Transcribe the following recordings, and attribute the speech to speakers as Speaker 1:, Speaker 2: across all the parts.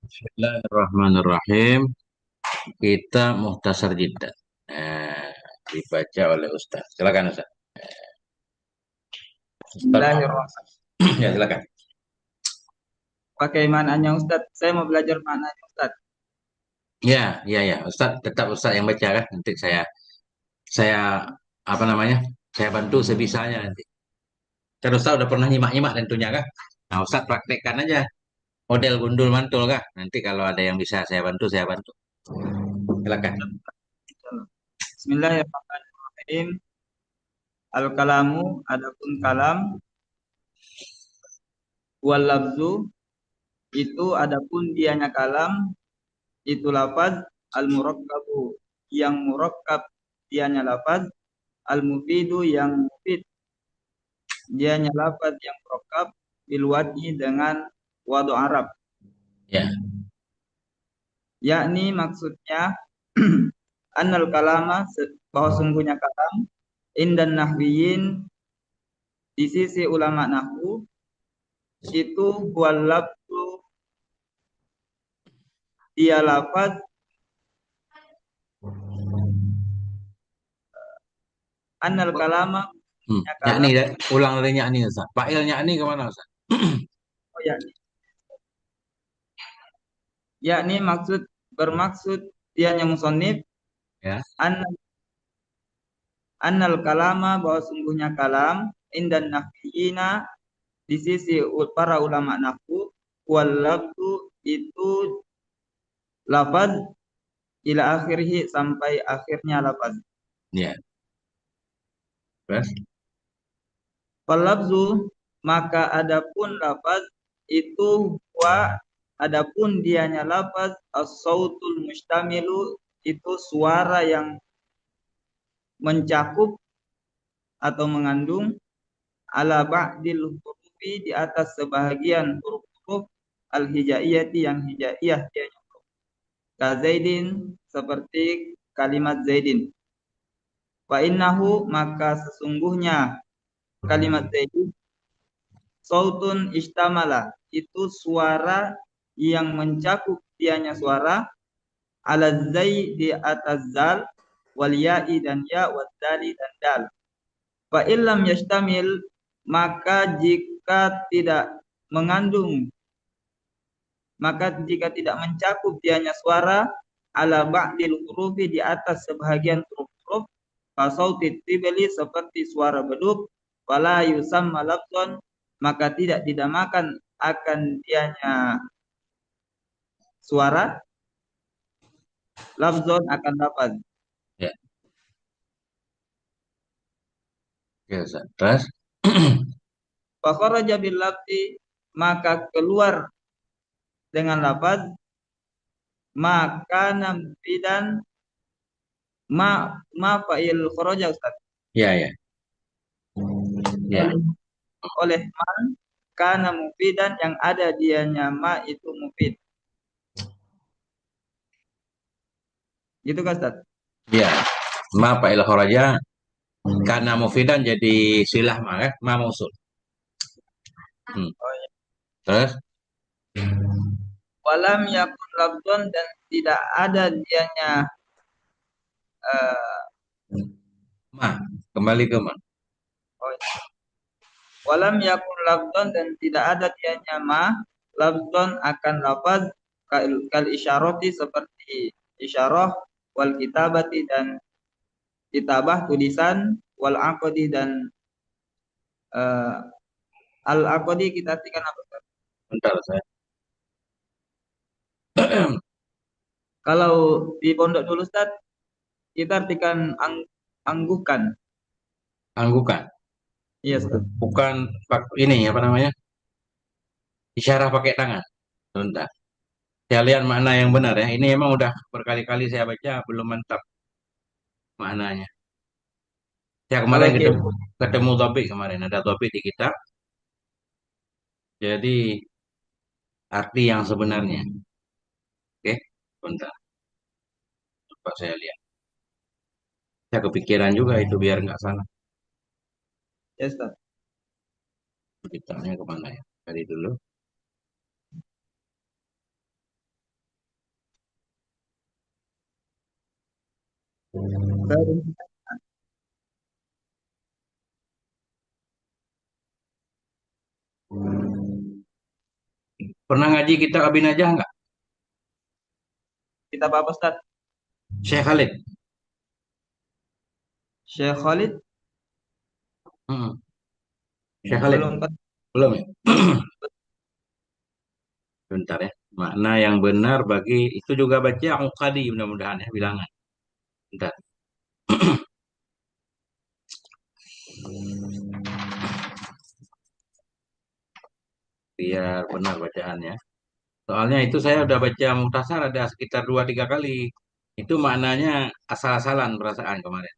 Speaker 1: Bismillahirrahmanirrahim. Kita muhtasar jiddah. Eh, Dibaca oleh Ustaz. Silakan Ustaz. Ustaz Muhammad.
Speaker 2: Bismillahirrahmanirrahim.
Speaker 1: Ya, silakan.
Speaker 2: Pakai maknanya Ustadz. Saya mau belajar maknanya Ustadz.
Speaker 1: Ya, ya, ya. Ustaz, tetap Ustaz yang baca kan. Nanti saya apa namanya? Saya bantu sebisanya nanti. Kan Ustaz udah pernah nyimak-nyimak tentunya kan. Nah, Ustaz praktekkan aja model gundul mantul kah. Nanti kalau ada yang bisa saya bantu, saya bantu. Silakan.
Speaker 2: Bismillahirrahmanirrahim. Al-kalamu, adapun kalam, wal lafzu, itu adapun dianya kalam, itu lafaz, al-murakkabu, yang murakkab dianya lafaz, al-mufidu yang mufid dianya lafaz yang murakkab, bil wad'i dengan wadu Arab.
Speaker 1: Ya,
Speaker 2: Yakni maksudnya annal kalama bahwa sungguhnya kalam indan nahwiyin di sisi ulama nahwu itu walabtu dia lafaz annal kalama ya
Speaker 1: Yakni,
Speaker 2: kalam
Speaker 1: ulang dari yakni Ustaz. Fa'il yakni kemana Ustaz?
Speaker 2: oh yakni maksud bermaksud dianya musannif
Speaker 1: Ya.
Speaker 2: an annal kalama bahwa sungguhnya kalam indan nahwiyina di sisi para ulama nahwu walabtu itu lafaz ila akhirih sampai akhirnya lafaz.
Speaker 1: Ya, terus?
Speaker 2: Falafzu maka adapun lafaz itu wa adapun dianya lafaz as-sautul mustamilu itu suara yang mencakup atau mengandung ala ba'dil hurufi di atas sebahagian huruf-huruf al-hijaiyati yang hijaiyah dianya ka Zaidin seperti kalimat Zaidin. Wa innahu maka sesungguhnya kalimat Zaidin sautun istamala itu suara yang mencakup dianya suara ala zai di atas zal wal ya'i dan ya wal dali dan dal. Fa illam yastamil maka jika tidak mengandung maka jika tidak mencakup dianya suara ala ba'dil hurufi di atas sebahagian huruf-huruf fasauti tibeli seperti suara beduk fala yusamma lafzon maka tidak dinamakan akan dianya suara lafzon akan lafaz.
Speaker 1: Ya, oke Ustaz. Terus?
Speaker 2: Fa kharaja bil lafzi maka keluar dengan lafaz maka namfidan ma fa'il kharaja Ustaz.
Speaker 1: Ya, ya. Ya.
Speaker 2: Oleh oleh man kana mufidan yang ada dianya ma itu mufid. Gitu kan Ustaz?
Speaker 1: Ya. Ma fa'il kharaja karena mufidan jadi silah ma kan? Ma mausul. Hmm.
Speaker 2: Oh, ya.
Speaker 1: Terus?
Speaker 2: Walam yakun lafzon dan tidak ada dianya eh,
Speaker 1: Ma. Kembali ke ma.
Speaker 2: oh, ya. Walam yakun lafzon dan tidak ada dianya ma lafzon akan lafaz kal isyarati seperti isyarah wal kitabati dan kitabah tulisan wal aqdi dan eh, al aqdi kita artikan apa Ustaz?
Speaker 1: Bentar saya.
Speaker 2: Kalau di pondok dulu Ustaz kita artikan anggukan.
Speaker 1: Anggukan.
Speaker 2: Iya Ustaz.
Speaker 1: Bukan ini apa namanya? Isyarah pakai tangan. Bentar. Saya lihat makna yang benar ya. Ini emang udah berkali-kali saya baca, belum mantap maknanya. Saya kemarin
Speaker 2: Kalau
Speaker 1: ketemu topik kemarin. Ada topik di kitab. Jadi arti yang sebenarnya. Oke. Bentar. Coba saya lihat. Saya kepikiran juga itu biar nggak salah.
Speaker 2: ya Ustaz.
Speaker 1: Kitabnya kemana ya? Tadi dulu.
Speaker 2: Baru.
Speaker 1: Pernah ngaji kitab Abi Najah nggak?
Speaker 2: Kita apa Ustaz?
Speaker 1: Syekh Khalid.
Speaker 2: Syekh Khalid
Speaker 1: Hmm. Syekh Khalid.
Speaker 2: belum Pak.
Speaker 1: Belum ya? Bentar ya. Makna yang benar bagi itu juga baca Uqadi mudah-mudahan ya bilangan. Bentar. Biar benar bacaannya. Soalnya itu saya udah baca Muhtasar ada sekitar 2 3 kali. Itu maknanya asal-asalan perasaan kemarin.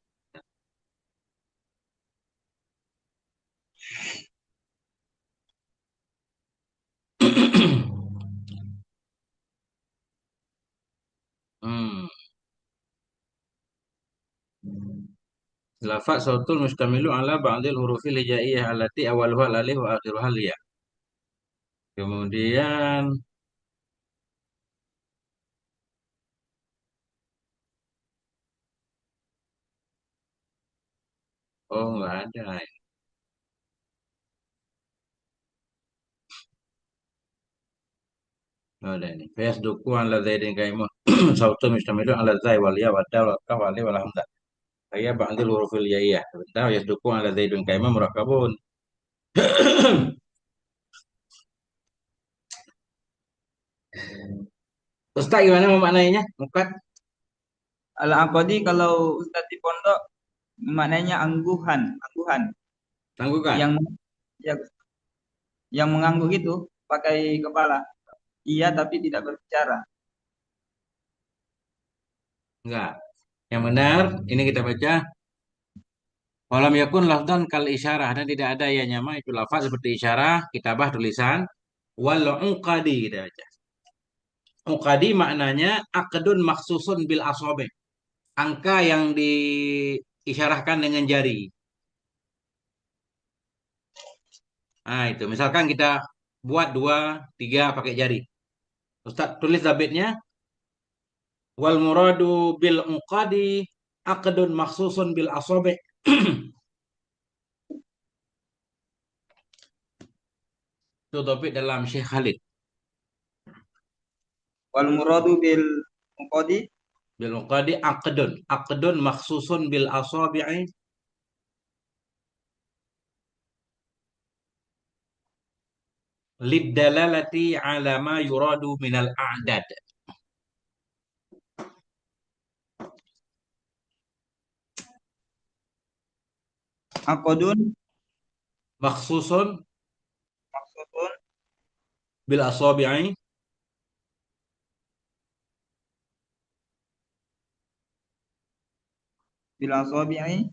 Speaker 1: Hmm. Lafaz sautul mustamilu ala ba'dil hurufil hijaiyah allati awaluha alif wa akhiruha ya. Kemudian oh nggak ada. Nggak ada ini. Fayasduku ala zaidin kaimun. Sautul mustamilu ala zai wal ya wa dal wa kaf wa alif wal hamzah. Saya ba'dil hurufil hijaiyah. Sebentar yasduku ala zaidin kaimun murakabun. Ustaz gimana memaknainya? Mukat
Speaker 2: Al-Aqadi kalau Ustaz di pondok maknanya angguhan, angguhan
Speaker 1: tangguhkan?
Speaker 2: yang ya, yang mengangguk itu pakai kepala. Iya tapi tidak berbicara.
Speaker 1: Enggak. Yang benar ini kita baca walam yakun lafdan kal isyarah dan tidak ada ya nyama itu lafaz seperti isyarah, kitabah tulisan wal uqadi kita baca. Uqadi maknanya akdun maksusun bil asobe. Angka yang diisyarahkan dengan jari. Nah, itu. Misalkan kita buat 2 3 pakai jari. Ustaz tulis dabitnya wal muradu bil uqadi akdun maksusun bil asobe. Itu topik dalam Syekh Khalid.
Speaker 2: Wal muradu bil muqadi
Speaker 1: Bil uqadi akdun maksusun bil asabi'i lid dalalati ala ma yuradu minal a'dad.
Speaker 2: aqdun
Speaker 1: Maksusun
Speaker 2: maksudun
Speaker 1: bil asabi'i
Speaker 2: bil asabi'i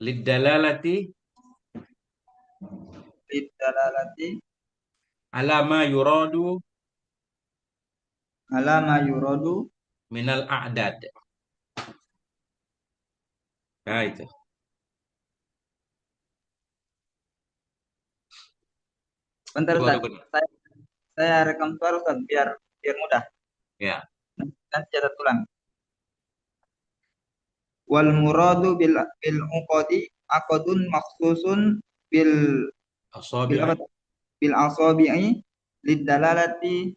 Speaker 1: lid dalalati
Speaker 2: lid dalalati
Speaker 1: ala ma yuradu
Speaker 2: ala ma yuradu.
Speaker 1: minal a'dad. Nah, itu.
Speaker 2: Bentar
Speaker 1: Itu baru
Speaker 2: Ustaz.
Speaker 1: benar.
Speaker 2: Saya rekam suara Ustaz biar biar mudah.
Speaker 1: Ya,
Speaker 2: Nanti catat tulang. Wal muradu bil uqadi aqdun maksusun bil bil
Speaker 1: asabi'i
Speaker 2: apa? Bil asabi'i lid dalalati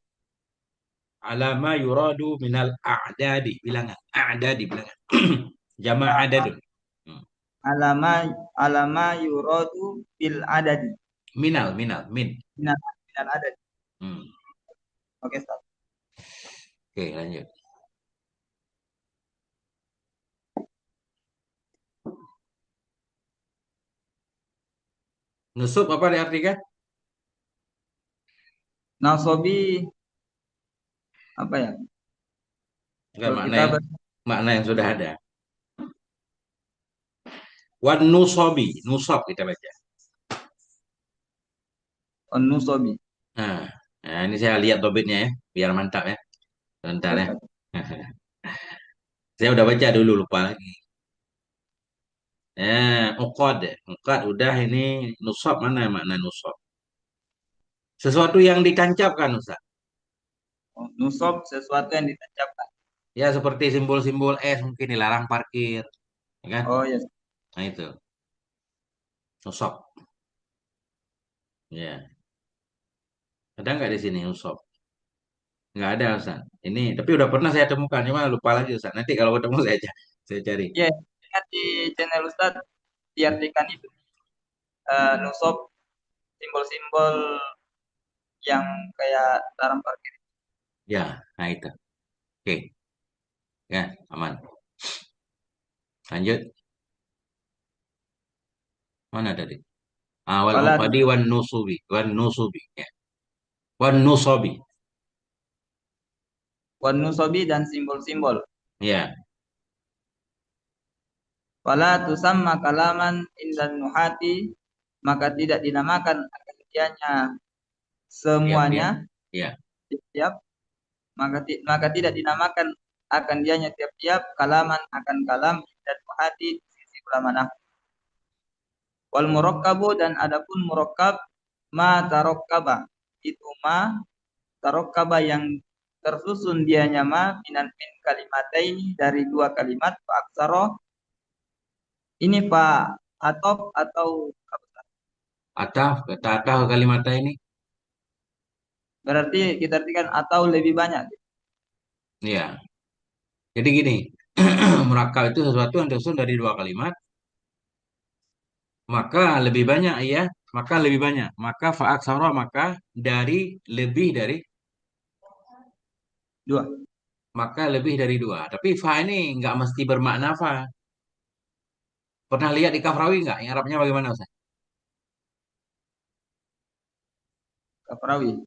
Speaker 1: ala ma yuradu minal a'dadi bilangan. A'dadi bilangan. Jama' adadun. Hmm.
Speaker 2: alama alama yuradu bil adadi.
Speaker 1: Min.
Speaker 2: Minal, minal adadi.
Speaker 1: Hmm.
Speaker 2: Oke Ustaz.
Speaker 1: Oke, lanjut. Nusuk apa diartikan?
Speaker 2: Nasobi apa ya?
Speaker 1: Enggak
Speaker 2: Kalau kita
Speaker 1: makna yang sudah ada. Wan nusobi, nusab kita baca.
Speaker 2: nusobi.
Speaker 1: Nah, nah, ini saya lihat tobitnya ya, biar mantap ya. Sebentar
Speaker 2: Oke
Speaker 1: ya.
Speaker 2: Ustaz.
Speaker 1: Saya udah baca dulu lupa lagi. Uqad udah ini nusab mana makna nusab? Sesuatu yang ditancapkan Ustaz.
Speaker 2: Oh, nusob sesuatu yang ditancapkan.
Speaker 1: Ya seperti simbol-simbol S mungkin dilarang parkir. ya kan?
Speaker 2: Oh ya.
Speaker 1: Nah itu, nusop. Ya, ada nggak di sini nusop? Nggak ada Ustaz. Ini, tapi udah pernah saya temukan, cuma lupa lagi Ustaz. Nanti kalau ketemu saya cari.
Speaker 2: Ya, ingat di channel Ustadz diartikan itu nusop simbol-simbol yang kayak larang parkir.
Speaker 1: Ya, nah itu. Oke, ya, aman. Lanjut, mana tadi? Awal
Speaker 2: Wala
Speaker 1: tadi wan nusubi, ya. Wan nusobi,
Speaker 2: wan nusobi dan simbol-simbol.
Speaker 1: ya.
Speaker 2: Wala tusamma kalaman indan nuhati, maka tidak dinamakan akan dianya
Speaker 1: Tiap-tiap,
Speaker 2: semuanya
Speaker 1: ya.
Speaker 2: tiap, maka tidak dinamakan akan dianya tiap-tiap kalaman akan kalam dan nuhati di sisi ulama nahwu. Wal murakkabu dan adapun murakkab ma tarokkaba, itu ma tarokkaba yang tersusun dianya ma minan min kalimataini dari dua kalimat fa aksara, ini fa atau apa?
Speaker 1: Kata atau kalimat ini,
Speaker 2: Berarti kita artikan atau lebih banyak.
Speaker 1: ya. Jadi gini, murakab itu sesuatu yang tersusun dari dua kalimat, maka lebih banyak, ya. Maka lebih banyak. Maka fa'aksara, maka lebih dari,
Speaker 2: Dua.
Speaker 1: maka lebih dari dua. Tapi fa ini nggak mesti bermakna fa. Pernah lihat di Kafrawi nggak? Yang Arabnya bagaimana Ustaz?
Speaker 2: Kafrawi.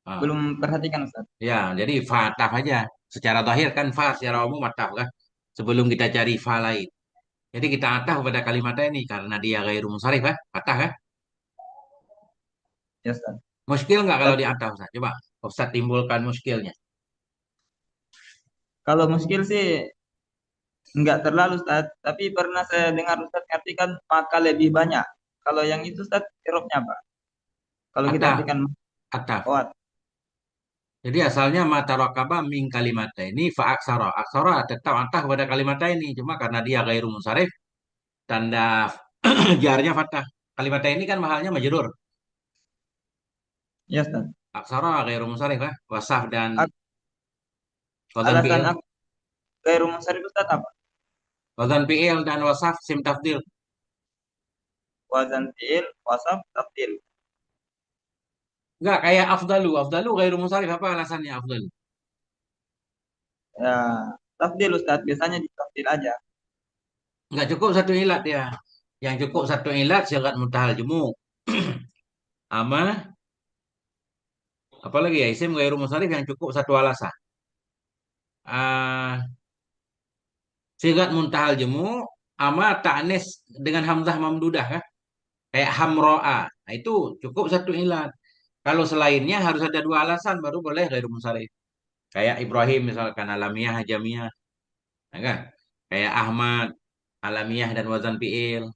Speaker 1: Ah,
Speaker 2: Belum perhatikan Ustaz.
Speaker 1: ya, jadi fa taf aja. Secara zahir kan fa secara umum ataf kan. Sebelum kita cari fa lain. Jadi kita ataf pada kalimat ini karena dia ghairu munsharif kan? Ataf kan?
Speaker 2: Ya Ustaz.
Speaker 1: Muskil nggak kalau
Speaker 2: Tapi
Speaker 1: di ataf Ustaz? Coba Ustaz timbulkan muskilnya.
Speaker 2: kalau muskil sih enggak terlalu Ustaz, tapi pernah saya dengar Ustaz artikan maka lebih banyak. Kalau yang itu Ustaz irobnya apa? Kalau kita
Speaker 1: Ataf,
Speaker 2: artikan
Speaker 1: ataf.
Speaker 2: kuat.
Speaker 1: Jadi asalnya mata rakaba min kalimat ini fa aksara. Aksara tetap ataf pada kalimat ini. Cuma karena dia ghairu munsharif, tanda jarnya fathah. Kalimat ini kan mahalnya majrur.
Speaker 2: Ya Ustaz.
Speaker 1: Aksara ghairu munsharif kan? Wasaf dan
Speaker 2: Ak-
Speaker 1: wazan
Speaker 2: Alasan
Speaker 1: fi'il.
Speaker 2: aku gairu munsharif Ustaz apa?
Speaker 1: Wazan fi'il dan wasaf sim tafdil.
Speaker 2: Wazan fi'il, wasaf, tafdil.
Speaker 1: Enggak kayak afdalu. Afdalu ghairu munsharif, apa alasannya afdalu?
Speaker 2: Ya, tafdil Ustaz, biasanya di tafdil aja.
Speaker 1: Enggak cukup satu ilat ya. Yang cukup satu ilat syarat muntahal jemu. Ama apalagi ya isim ghairu munsharif yang cukup satu alasan. Ah, sigat muntahal jemu ama ta'nis dengan hamzah mamdudah kan? Kayak hamro'a. Nah, itu cukup satu ilat. Kalau selainnya harus ada dua alasan baru boleh ghairu munsharif. Kayak Ibrahim misalkan alamiah hajamiyah, ya kan? Kayak Ahmad alamiah dan wazan fiil.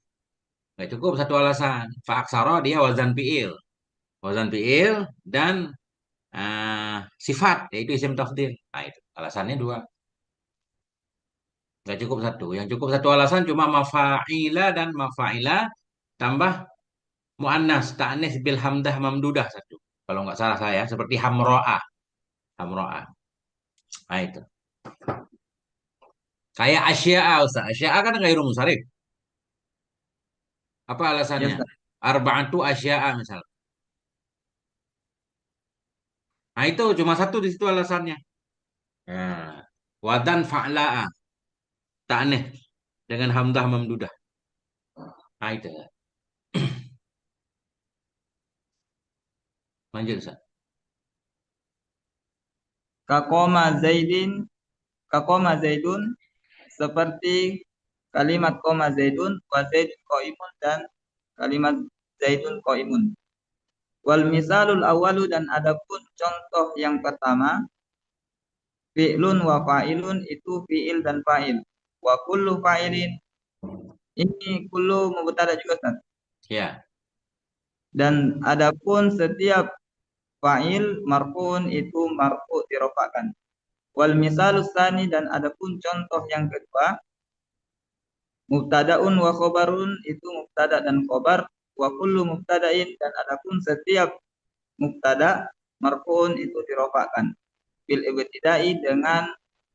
Speaker 1: Nggak cukup satu alasan. Fa'aksara dia wazan fiil. Wazan fiil dan sifat yaitu isim tafdil. Nah, itu alasannya dua. Nggak cukup satu. Yang cukup satu alasan cuma mafa'ila dan mafa'ila tambah mu'annas ta'nis bil hamdah mamdudah satu. Kalau nggak salah saya seperti hamro'a. Hamro'a. Nah itu. Kayak asya'a Ustaz. Asya'a kan ghairu munsharif. Apa
Speaker 2: Ya
Speaker 1: alasannya?
Speaker 2: Ustaz.
Speaker 1: Arba'atu asya'a misal. Nah itu cuma satu di situ alasannya. Nah, wadan fa'la'a. Ta'nis dengan hamdah mamdudah. Nah itu. Lanjut Ustaz.
Speaker 2: Kakoma Zaidin, kakoma Zaidun, seperti kalimat koma Zaidun, wa Zaidun qaimun dan kalimat Zaidun qaimun. Wal misalul awalu dan adapun contoh yang pertama, fi'lun wa fa'ilun itu fi'il dan fa'il. Wa kullu fa'ilin, ini kullu mubtada juga Ustaz.
Speaker 1: Ya.
Speaker 2: Dan adapun setiap fa'il marfu'un itu marfu' dirofakan. Wal misalus tsani dan adapun contoh yang kedua, Mubtadaun wa khobarun itu mubtada dan khobar. Wa kullu mubtadain dan adapun setiap mubtada marfuun itu dirofakkan. Bil ibtidai dengan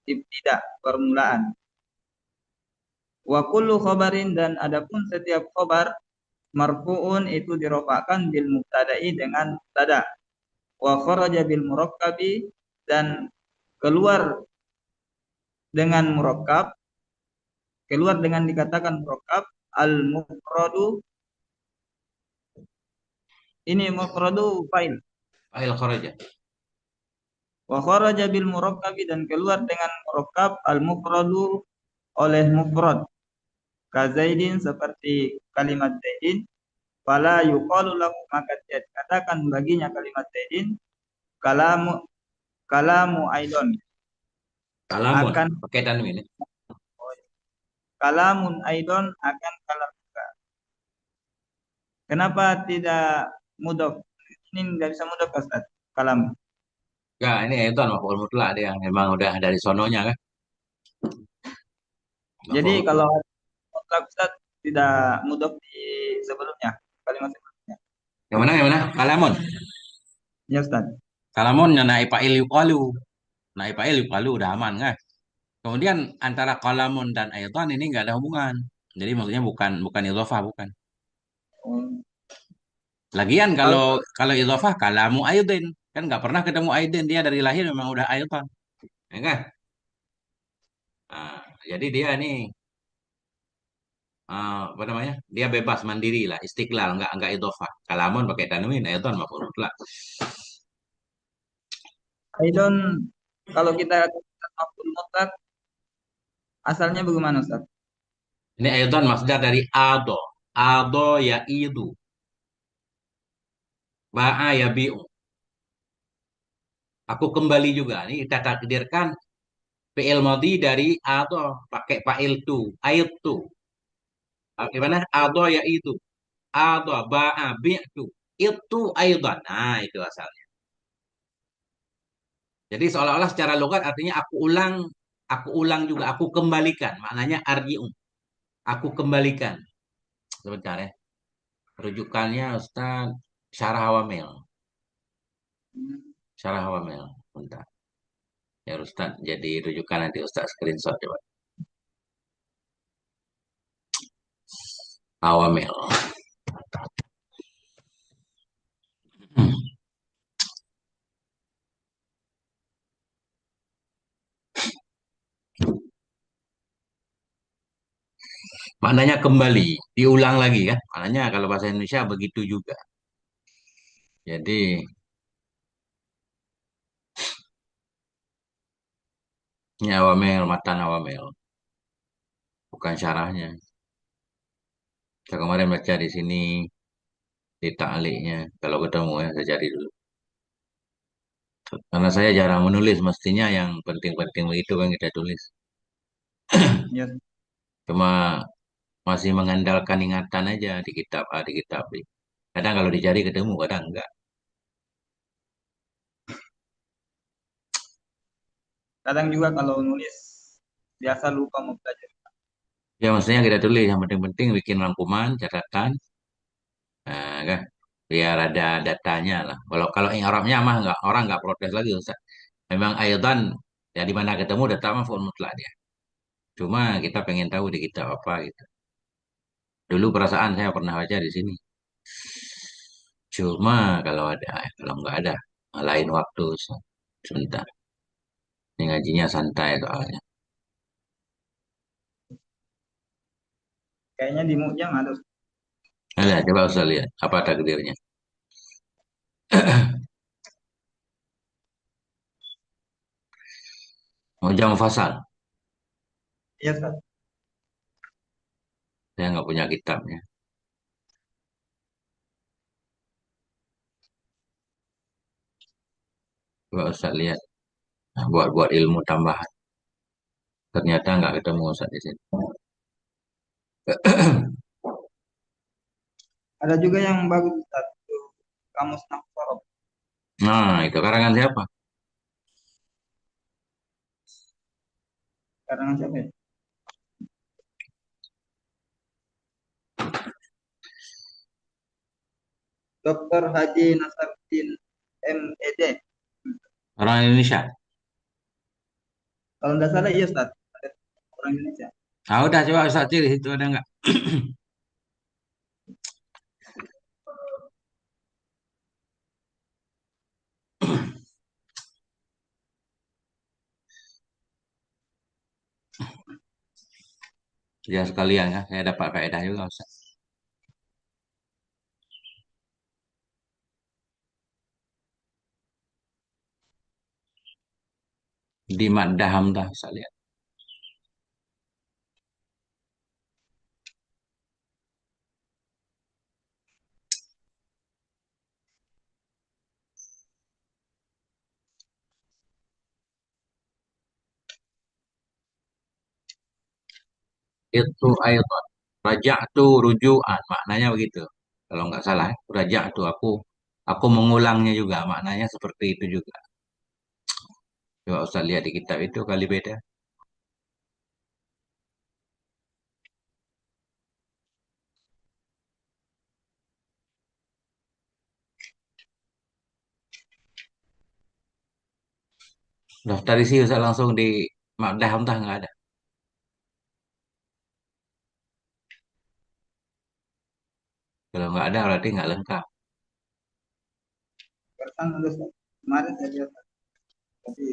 Speaker 2: ibtida permulaan. Wa kullu khobarin dan adapun setiap khobar marfuun itu dirofakkan bil mubtada'i dengan mubtada. Wa kharaja bil murakkabi dan keluar dengan murakkab, keluar dengan dikatakan murakkab al mufradu, ini mufradu fa'il.
Speaker 1: Fa'il kharaja.
Speaker 2: Wa kharaja bil murakkabi dan keluar dengan murakkab al mufradu oleh mufrad. Ka zaidin seperti kalimat zaidin, fala yuqalu lahu maka tidak dikatakan baginya kalimat zaidin kalamu kalamu aidon,
Speaker 1: Kalamun.
Speaker 2: akan
Speaker 1: Pakai tanwin. Ya.
Speaker 2: kalamun aidon akan kalam juga. Kenapa tidak mudhof? Ini nggak bisa mudhof Ustaz. Kalam.
Speaker 1: Ya, ini itu maf'ul mutlak dia. Memang udah dari sononya kan.
Speaker 2: Jadi
Speaker 1: Maf'ul
Speaker 2: kalau
Speaker 1: mutlak.
Speaker 2: mutlak Ustaz tidak mudhof di sebelumnya, kalimat sebelumnya.
Speaker 1: Yang mana yang mana? Kalamun.
Speaker 2: Ya Ustaz.
Speaker 1: Kalamun naik fa'il yuqalu. Naik fa'il yuqalu udah aman kan. Kemudian antara kalamun dan aidan ini nggak ada hubungan. Jadi maksudnya bukan bukan idhofah bukan.
Speaker 2: Oh.
Speaker 1: Lagian
Speaker 2: Kalau
Speaker 1: kalau kalau idhofah kalamu aidin kan nggak pernah ketemu aidin dia dari lahir memang udah aidan, ya kan? Nah, jadi dia nih apa namanya? Dia bebas mandiri lah, istiqlal, nggak idhofah. Kalamun pakai tanwin, aidan maf'ul mutlak.
Speaker 2: aidon, kalau kita katakan maf'ul mutlak asalnya bagaimana Ustaz?
Speaker 1: Ini aidan masdar dari ado. Ado ya idu. Ba'a ya bi'u. Aku kembali juga. Ini kita takdirkan fi'il madhi dari ado pakai fa'il tu, ait tu. Gimana? Ado ya itu. Ado ba'a bi'tu. Itu aidan. Nah, itu asalnya. Jadi seolah-olah secara logat artinya aku ulang juga, aku kembalikan. Maknanya arji'u. Aku kembalikan. Sebentar ya. Rujukannya Ustaz Syarah Awamil. Syarah Awamil. Bentar. Ya Ustaz, jadi rujukan nanti Ustaz screenshot coba. Awamil. Hmm. Maknanya kembali, diulang lagi kan? Maknanya kalau bahasa Indonesia begitu juga. Jadi ini Awamil, matan Awamil. Bukan syarahnya. Saya kemarin baca di sini di ta'liqnya. Kalau ketemu ya saya cari dulu. Karena saya jarang menulis, mestinya yang penting-penting begitu kan kita tulis.
Speaker 2: Ya.
Speaker 1: Cuma masih mengandalkan ingatan aja di kitab A, di kitab B. Kadang kalau dicari ketemu, kadang enggak.
Speaker 2: Kadang juga kalau nulis biasa lupa mau belajar.
Speaker 1: Ya maksudnya kita tulis, yang penting-penting bikin rangkuman, catatan, nah, kan? Biar ada datanya lah. Kalau kalau yang Arabnya mah enggak, orang enggak protes lagi Ustaz. Memang ayatan ya di mana ketemu data mah full mutlak dia. Cuma kita pengen tahu di kitab apa gitu. Dulu perasaan saya pernah baca di sini. Cuma kalau ada, kalau nggak ada, lain waktu sebentar. Ini ngajinya santai soalnya.
Speaker 2: Kayaknya di Mujang ada.
Speaker 1: Nah, coba usah lihat apa takdirnya. Mau jam fasal,
Speaker 2: Iya Ustaz.
Speaker 1: saya nggak punya kitabnya. Coba usah lihat. Nah, buat ilmu tambahan. Ternyata nggak ketemu Ustaz di sini.
Speaker 2: Ada juga yang bagus Ustaz. Itu Kamus Nafsorof.
Speaker 1: Nah, itu karangan siapa?
Speaker 2: Karangan siapa ya? Dr. Haji Nasaruddin MED.
Speaker 1: Orang Indonesia.
Speaker 2: Kalau tidak salah iya Ustaz, ada orang Indonesia.
Speaker 1: Ah, udah coba Ustaz cari itu ada nggak? Ya sekalian ya, saya dapat faedah juga Ustaz. Di Maddah Hamdah Ustaz lihat. Itu ayat rajak tuh rujukan maknanya begitu. Kalau nggak salah, rajak tuh aku mengulangnya juga maknanya seperti itu juga. Coba Ustaz lihat di kitab itu kali beda. Daftar isi Ustaz langsung di Maddah Hamdah nggak ada. Kalau nggak ada berarti nggak lengkap.
Speaker 2: Barusan ada Ustaz. Kemarin saya lihat tapi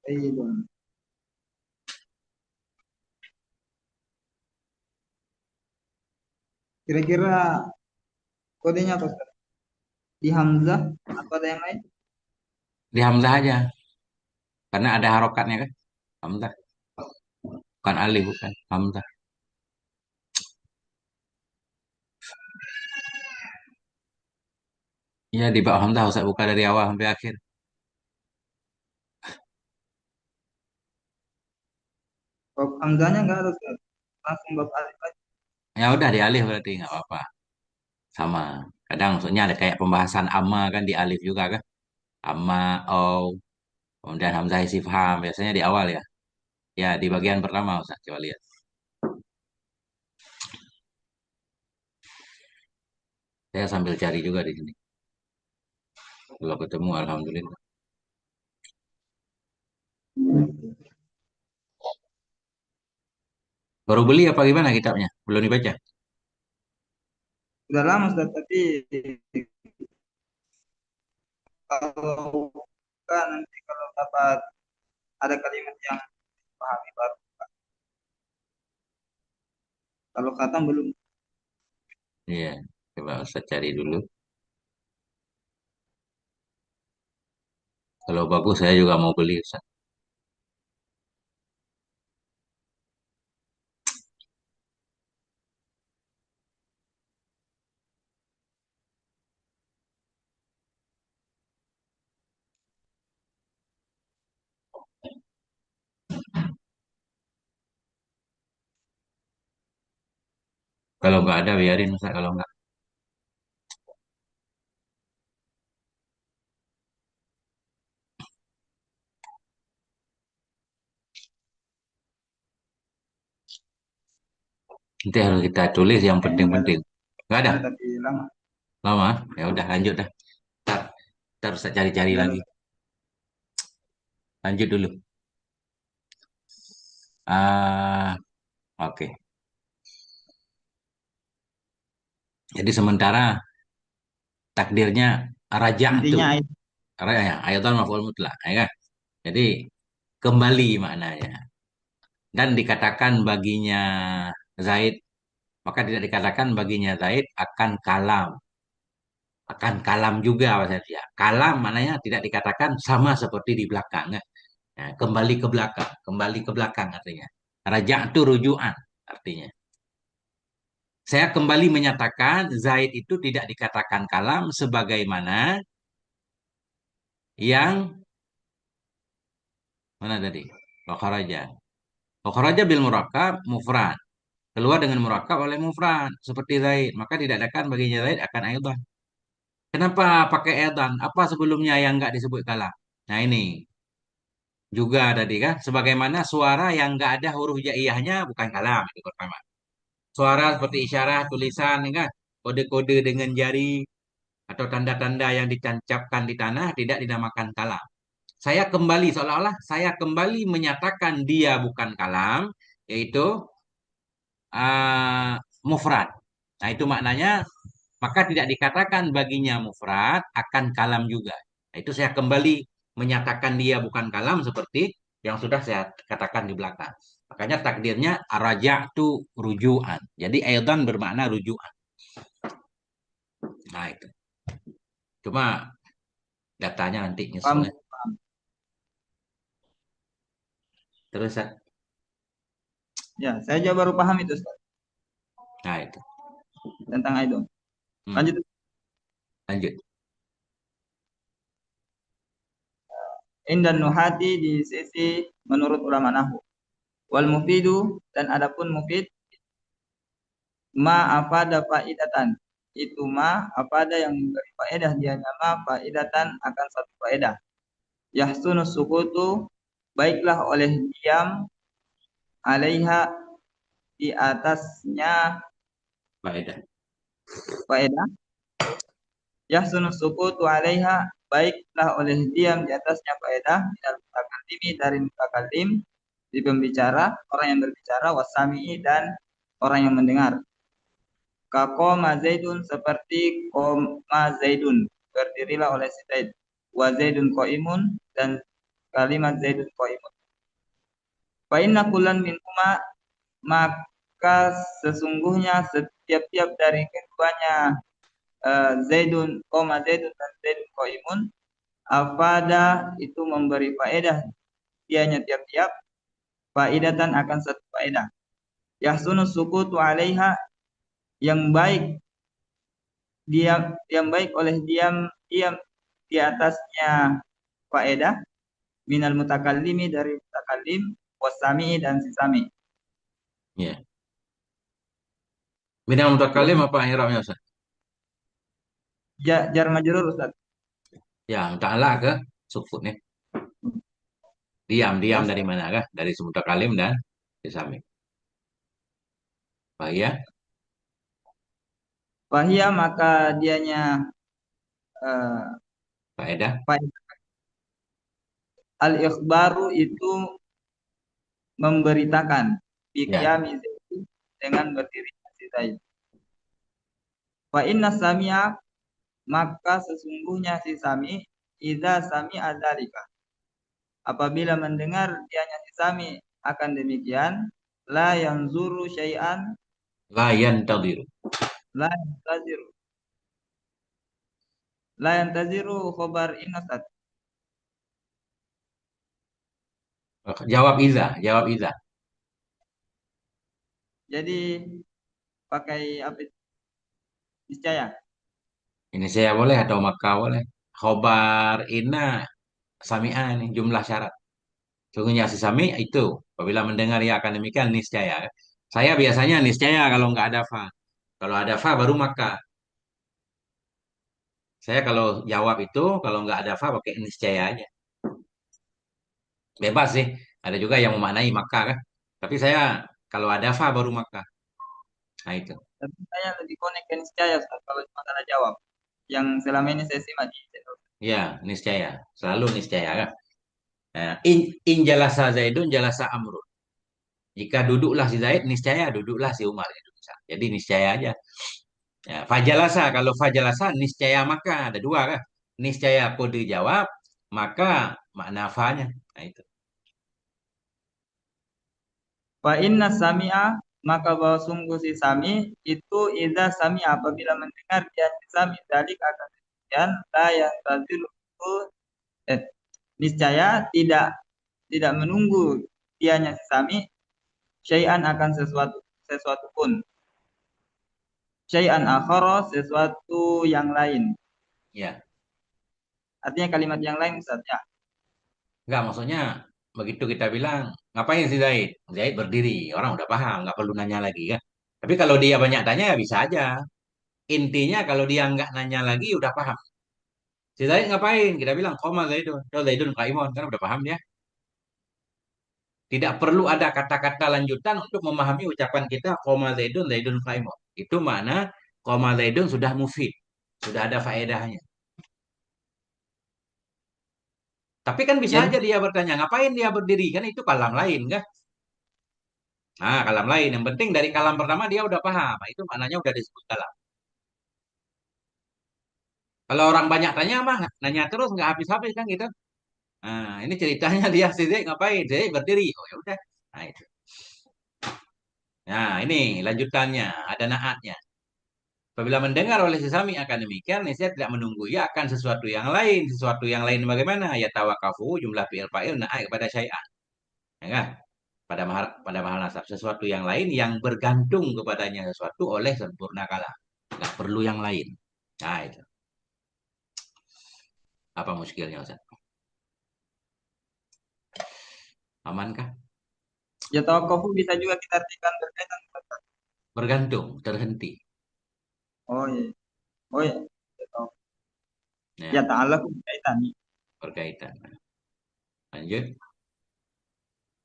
Speaker 2: belum. Kira-kira kodenya apa Ustaz? Di Hamzah atau ada yang lain?
Speaker 1: Di Hamzah aja, karena ada harokatnya kan. Hamzah, bukan alif bukan Hamzah. Ya di bawah Hamzah Ustaz buka dari awal sampai akhir.
Speaker 2: Bab Hamzahnya nggak ada Ustaz. Langsung bab alif aja.
Speaker 1: Ya udah di alif berarti nggak apa-apa. Sama. Kadang maksudnya ada kayak pembahasan amma kan di alif juga kan. Amma, au, kemudian Hamzah istifham biasanya di awal ya. Ya di bagian pertama Ustaz coba lihat. Saya sambil cari juga di sini. Kalau ketemu alhamdulillah. Baru beli apa gimana kitabnya? Belum dibaca?
Speaker 2: Sudah lama Ustaz, tapi kalau bukan nanti kalau dapat ada kalimat yang pahami baru. Kalau khatam belum.
Speaker 1: Iya, coba Ustaz cari dulu. Kalau bagus saya juga mau beli Ustaz. Kalau nggak ada biarin Ustaz kalau nggak. Nanti harus kita tulis yang
Speaker 2: Kayaknya nggak ada.
Speaker 1: penting-penting. Nggak ada?
Speaker 2: Ada tapi lama.
Speaker 1: Lama? Ya udah lanjut dah. Ntar, ntar Ustaz cari-cari
Speaker 2: Nggak ada
Speaker 1: lagi.
Speaker 2: Ustaz.
Speaker 1: Lanjut dulu. Ah, oke. Jadi sementara takdirnya raja tuh.
Speaker 2: Intinya ayat
Speaker 1: Ya, ayatan maf'ul mutlak, ya kan? Jadi kembali maknanya. Dan dikatakan baginya Zaid, maka tidak dikatakan baginya Zaid akan kalam. Akan kalam juga maksudnya. Kalam maknanya tidak dikatakan sama seperti di belakang. Ya. Nah, kembali ke belakang artinya. Raja itu rujukan artinya. Saya kembali menyatakan Zaid itu tidak dikatakan kalam sebagaimana yang mana tadi? Wakharaja. Wakharaja bil murakkab mufrad. Keluar dengan murakkab oleh mufrad seperti Zaid. Maka tidak akan baginya Zaid akan aidan. Kenapa pakai aidan? Apa sebelumnya yang nggak disebut kalam? Nah ini juga tadi kan. Sebagaimana suara yang nggak ada huruf jaiyahnya bukan kalam. Itu pertama. Suara seperti isyarat, tulisan, ya kan? kode-kode dengan jari atau tanda-tanda yang ditancapkan di tanah tidak dinamakan kalam. Saya kembali seolah-olah saya kembali menyatakan dia bukan kalam, yaitu uh, mufrad. Nah, itu maknanya maka tidak dikatakan baginya mufrad akan kalam juga. Nah, itu saya kembali menyatakan dia bukan kalam seperti yang sudah saya katakan di belakang. Makanya takdirnya araja'tu rujuan. Jadi aidan bermakna rujuan. Nah, itu. Cuma datanya nanti nyusul
Speaker 2: Paham?
Speaker 1: ya. Terus
Speaker 2: Ya, saya juga baru paham itu Ustaz,
Speaker 1: nah itu.
Speaker 2: tentang idom.
Speaker 1: Hmm,
Speaker 2: Lanjut.
Speaker 1: lanjut.
Speaker 2: Indan nuhati di sisi menurut ulama nahu. Wal mufidu dan adapun mufid ma afada faidatan. Itu ma afada yang memberi faedah, dia nama faidatan akan satu faedah. Yahsunu sukutu, baiklah oleh diam, alaiha di atasnya
Speaker 1: Faedah.
Speaker 2: faedah. Yahsunu sukutu alaiha, baiklah oleh diam di atasnya faedah minal mutakallimi dari mutakallim, di pembicara, orang yang berbicara, wasami'i dan orang yang mendengar. Kaqoma Zaidun, seperti qoma Zaidun, berdirilah oleh si Zaid. Wa Zaidun qaimun, dan kalimat Zaidun qaimun. Fa inna kullan minhuma, maka sesungguhnya setiap-tiap dari keduanya, Zaidun qoma Zaidun dan Zaidun qaimun, afada itu memberi faedah, dianya tiap-tiap faedatan akan satu faedah. Yahsunu sukutu alaiha, yang baik diam, yang baik oleh diam di atasnya faedah minal mutakallimi dari mutakallim, wasami dan sisami.
Speaker 1: Ya. Bina
Speaker 2: Ya,
Speaker 1: mutakalim apa ihramnya Ustaz?
Speaker 2: jar majrur Ustaz.
Speaker 1: Ya, muta'ala ke sukun ya. Diam
Speaker 2: Ya,
Speaker 1: dari mana kah? Dari mutakalim dan sesami. Bahaya,
Speaker 2: fahia maka dianya uh,
Speaker 1: faedah.
Speaker 2: al ikhbaru itu memberitakan
Speaker 1: Ya,
Speaker 2: biqiyami dengan berdiri si Zaid. Fa inna samia, maka sesungguhnya si sami, idza sami adzalika, apabila mendengar dianya si sami akan demikian, la yang zuru syai'an,
Speaker 1: layan tadiru.
Speaker 2: la yantaziru, la yantaziru khobar inasat.
Speaker 1: Jawab iza.
Speaker 2: Jadi pakai apa itu? Niscaya.
Speaker 1: Ini saya boleh atau maka boleh. Khobar inna sami'an nih jumlah syarat. Sungguhnya si sami itu apabila mendengar ya akan demikian niscaya. Saya biasanya niscaya kalau nggak ada fa. Kalau ada fa baru maka. Saya kalau jawab itu kalau nggak ada fa pakai niscaya aja. Bebas sih. Ada juga yang memaknai maka kan. Tapi saya kalau ada fa baru maka. Nah itu.
Speaker 2: Tapi saya lebih connect ke niscaya Ustaz, kalau masalah jawab. Yang selama ini saya simak di channel.
Speaker 1: Ya, niscaya. Selalu niscaya kan. Nah, in jalasa Zaidun jalasa Amrun. Jika duduklah si Zaid, niscaya duduklah si Umar. Itu bisa. Jadi niscaya aja. Ya, fajalasa, kalau fajalasa niscaya maka ada dua kan. Niscaya kode jawab, maka makna fanya. Nah itu.
Speaker 2: Fa inna sami'a, maka bahwa sungguh si sami itu idza sami, apabila mendengar dia si sami dalik akan demikian, la yang tazil itu, eh, niscaya tidak menunggu dianya si sami syai'an akan sesuatu pun, syai'an akhara, sesuatu yang lain.
Speaker 1: Ya,
Speaker 2: Artinya kalimat yang lain Ustaz ya.
Speaker 1: enggak maksudnya begitu kita bilang, ngapain si Zaid? Zaid berdiri, orang udah paham, nggak perlu nanya lagi kan. Tapi kalau dia banyak tanya ya bisa aja. Intinya kalau dia nggak nanya lagi udah paham. Si Zaid ngapain? Kita bilang koma Zaidun. Oh, Zaidun Qaimon kan udah paham dia. Tidak perlu ada kata-kata lanjutan untuk memahami ucapan kita koma Zaidun Qaimon. Itu mana Qama Zaidun sudah mufid. Sudah ada faedahnya. Tapi kan bisa
Speaker 2: Jadi
Speaker 1: aja dia bertanya, ngapain dia berdiri? Kan itu kalam lain, kan? Nah, kalam lain. Yang penting dari kalam pertama dia udah paham. Nah, itu maknanya udah disebut kalam. Kalau orang banyak tanya mah, nanya terus nggak habis-habis kan gitu. Nah, ini ceritanya dia sendiri ngapain? Dia berdiri. Oh ya udah. Nah, itu. Nah, ini lanjutannya. Ada naatnya. Apabila mendengar oleh sesami akan demikian, niscaya tidak menunggu ia akan sesuatu yang lain. Sesuatu yang lain bagaimana? Ya tawakafu jumlah fi'il fa'il naik kepada syai'an. Ya kan? Pada mahal nasab. Sesuatu yang lain yang bergantung kepadanya sesuatu oleh sempurna kalam. Nggak perlu yang lain. Nah, itu. Apa muskilnya, Ustaz? Amankah?
Speaker 2: ya tawakofu bisa juga kita artikan berkaitan.
Speaker 1: Bergantung, terhenti.
Speaker 2: Oh iya, oh iya. Ya, ya
Speaker 1: Ya,
Speaker 2: ta'ala berkaitan.
Speaker 1: berkaitan. Lanjut.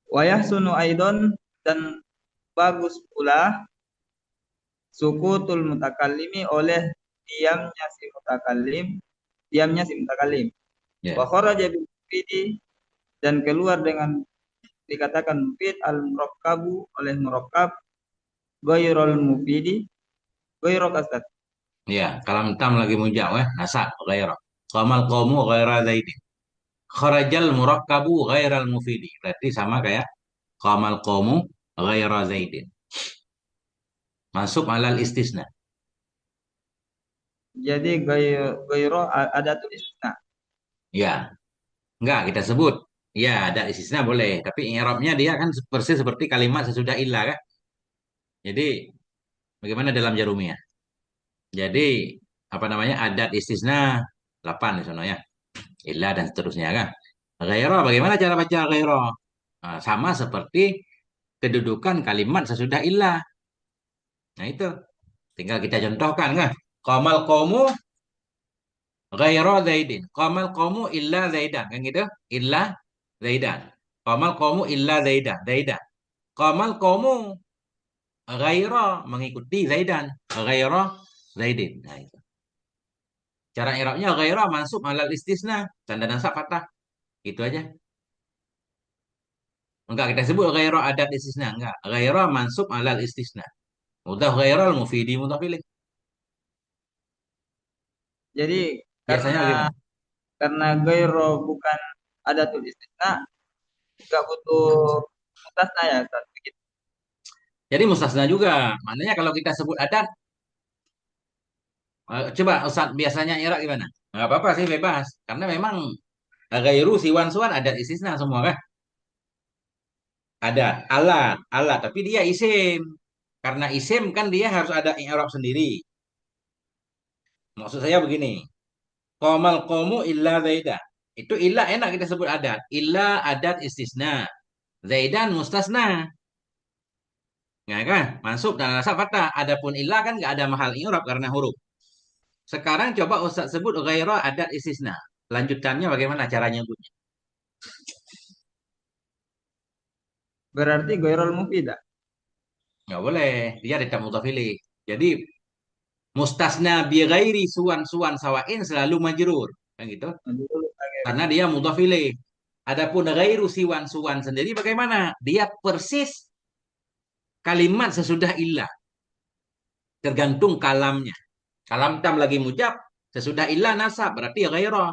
Speaker 2: Wayah sunu aidon, dan bagus pula sukutul mutakallimi oleh diamnya si mutakallim, diamnya si mutakallim. Wa
Speaker 1: Ya,
Speaker 2: kharaja bil mufidi, dan keluar dengan dikatakan mufid al murakkabu oleh murakkab ghairul mufidi ghairu kasat.
Speaker 1: ya. Kalam tam lagi mujam, nasab, ghairah. Qamal qawmu ghaira zaidin. Kharajal murakkabu ghairal mufidi. Berarti sama kayak qamal qawmu ghaira zaidin. Masuk alal istisna.
Speaker 2: Jadi ghairu ada tulis istisna.
Speaker 1: Ya, enggak kita sebut. Ya, ada istisna boleh. Tapi i'rabnya dia kan persis seperti kalimat sesudah illa kan. Jadi, bagaimana dalam jarumiyah? Jadi, apa namanya? Adat istisna 8 di sana ya. Illa dan seterusnya kan. Ghairah, bagaimana cara baca ghairah? Nah, sama seperti kedudukan kalimat sesudah illa. Nah, itu. Tinggal kita contohkan kan. Qamal qawmu ghaira zaidin. Qamal qawmu illa zaidan. Kan gitu? Illa zaidan. Qamal qawmu illa zaidan. Zaidan. Qamal qawmu ghaira mengikuti zaidan. Ghaira zaidin. Nah, itu. Cara i'rabnya ghaira masuk alal istisna. Tanda nasab fathah. Itu aja. Enggak kita sebut ghaira adat istisna. Enggak. Ghaira mansub alal istisna. Mudah ghairal mufidi mudah pilih.
Speaker 2: Jadi
Speaker 1: Biasanya
Speaker 2: karena
Speaker 1: bagaimana?
Speaker 2: ghairu bukan ada tulis istisna, nggak butuh mutasna ya Ustaz. Begitu.
Speaker 1: Jadi mustasna juga. Maknanya kalau kita sebut adat, coba Ustaz biasanya i'rab gimana? Enggak apa-apa sih bebas. Karena memang ghairu siwan suwan adat istisna semua kan? Adat, alat, alat. Tapi dia isim. Karena isim kan dia harus ada i'rab sendiri. Maksud saya begini. Qomal qomu illa zaidan. Itu illa enak kita sebut adat. Illa adat istisna. Zaidan mustasna. Ya kan? Masuk dan nasab fathah. Adapun illa kan nggak ada mahal i'rab karena huruf. Sekarang coba Ustaz sebut ghairah adat istisna. Lanjutannya bagaimana cara nyebutnya?
Speaker 2: Berarti ghairul mufidah.
Speaker 1: Nggak boleh. Dia tetap mutafilih. Jadi mustasna bi ghairi suwan suwan sawain selalu majrur. Kan gitu?
Speaker 2: Dulu
Speaker 1: Karena dia mutafilih. Adapun ghairu siwan suwan sendiri bagaimana? Dia persis kalimat sesudah ilah. Tergantung kalamnya. Kalam tam lagi mujab, sesudah ilah nasab, berarti ghairah.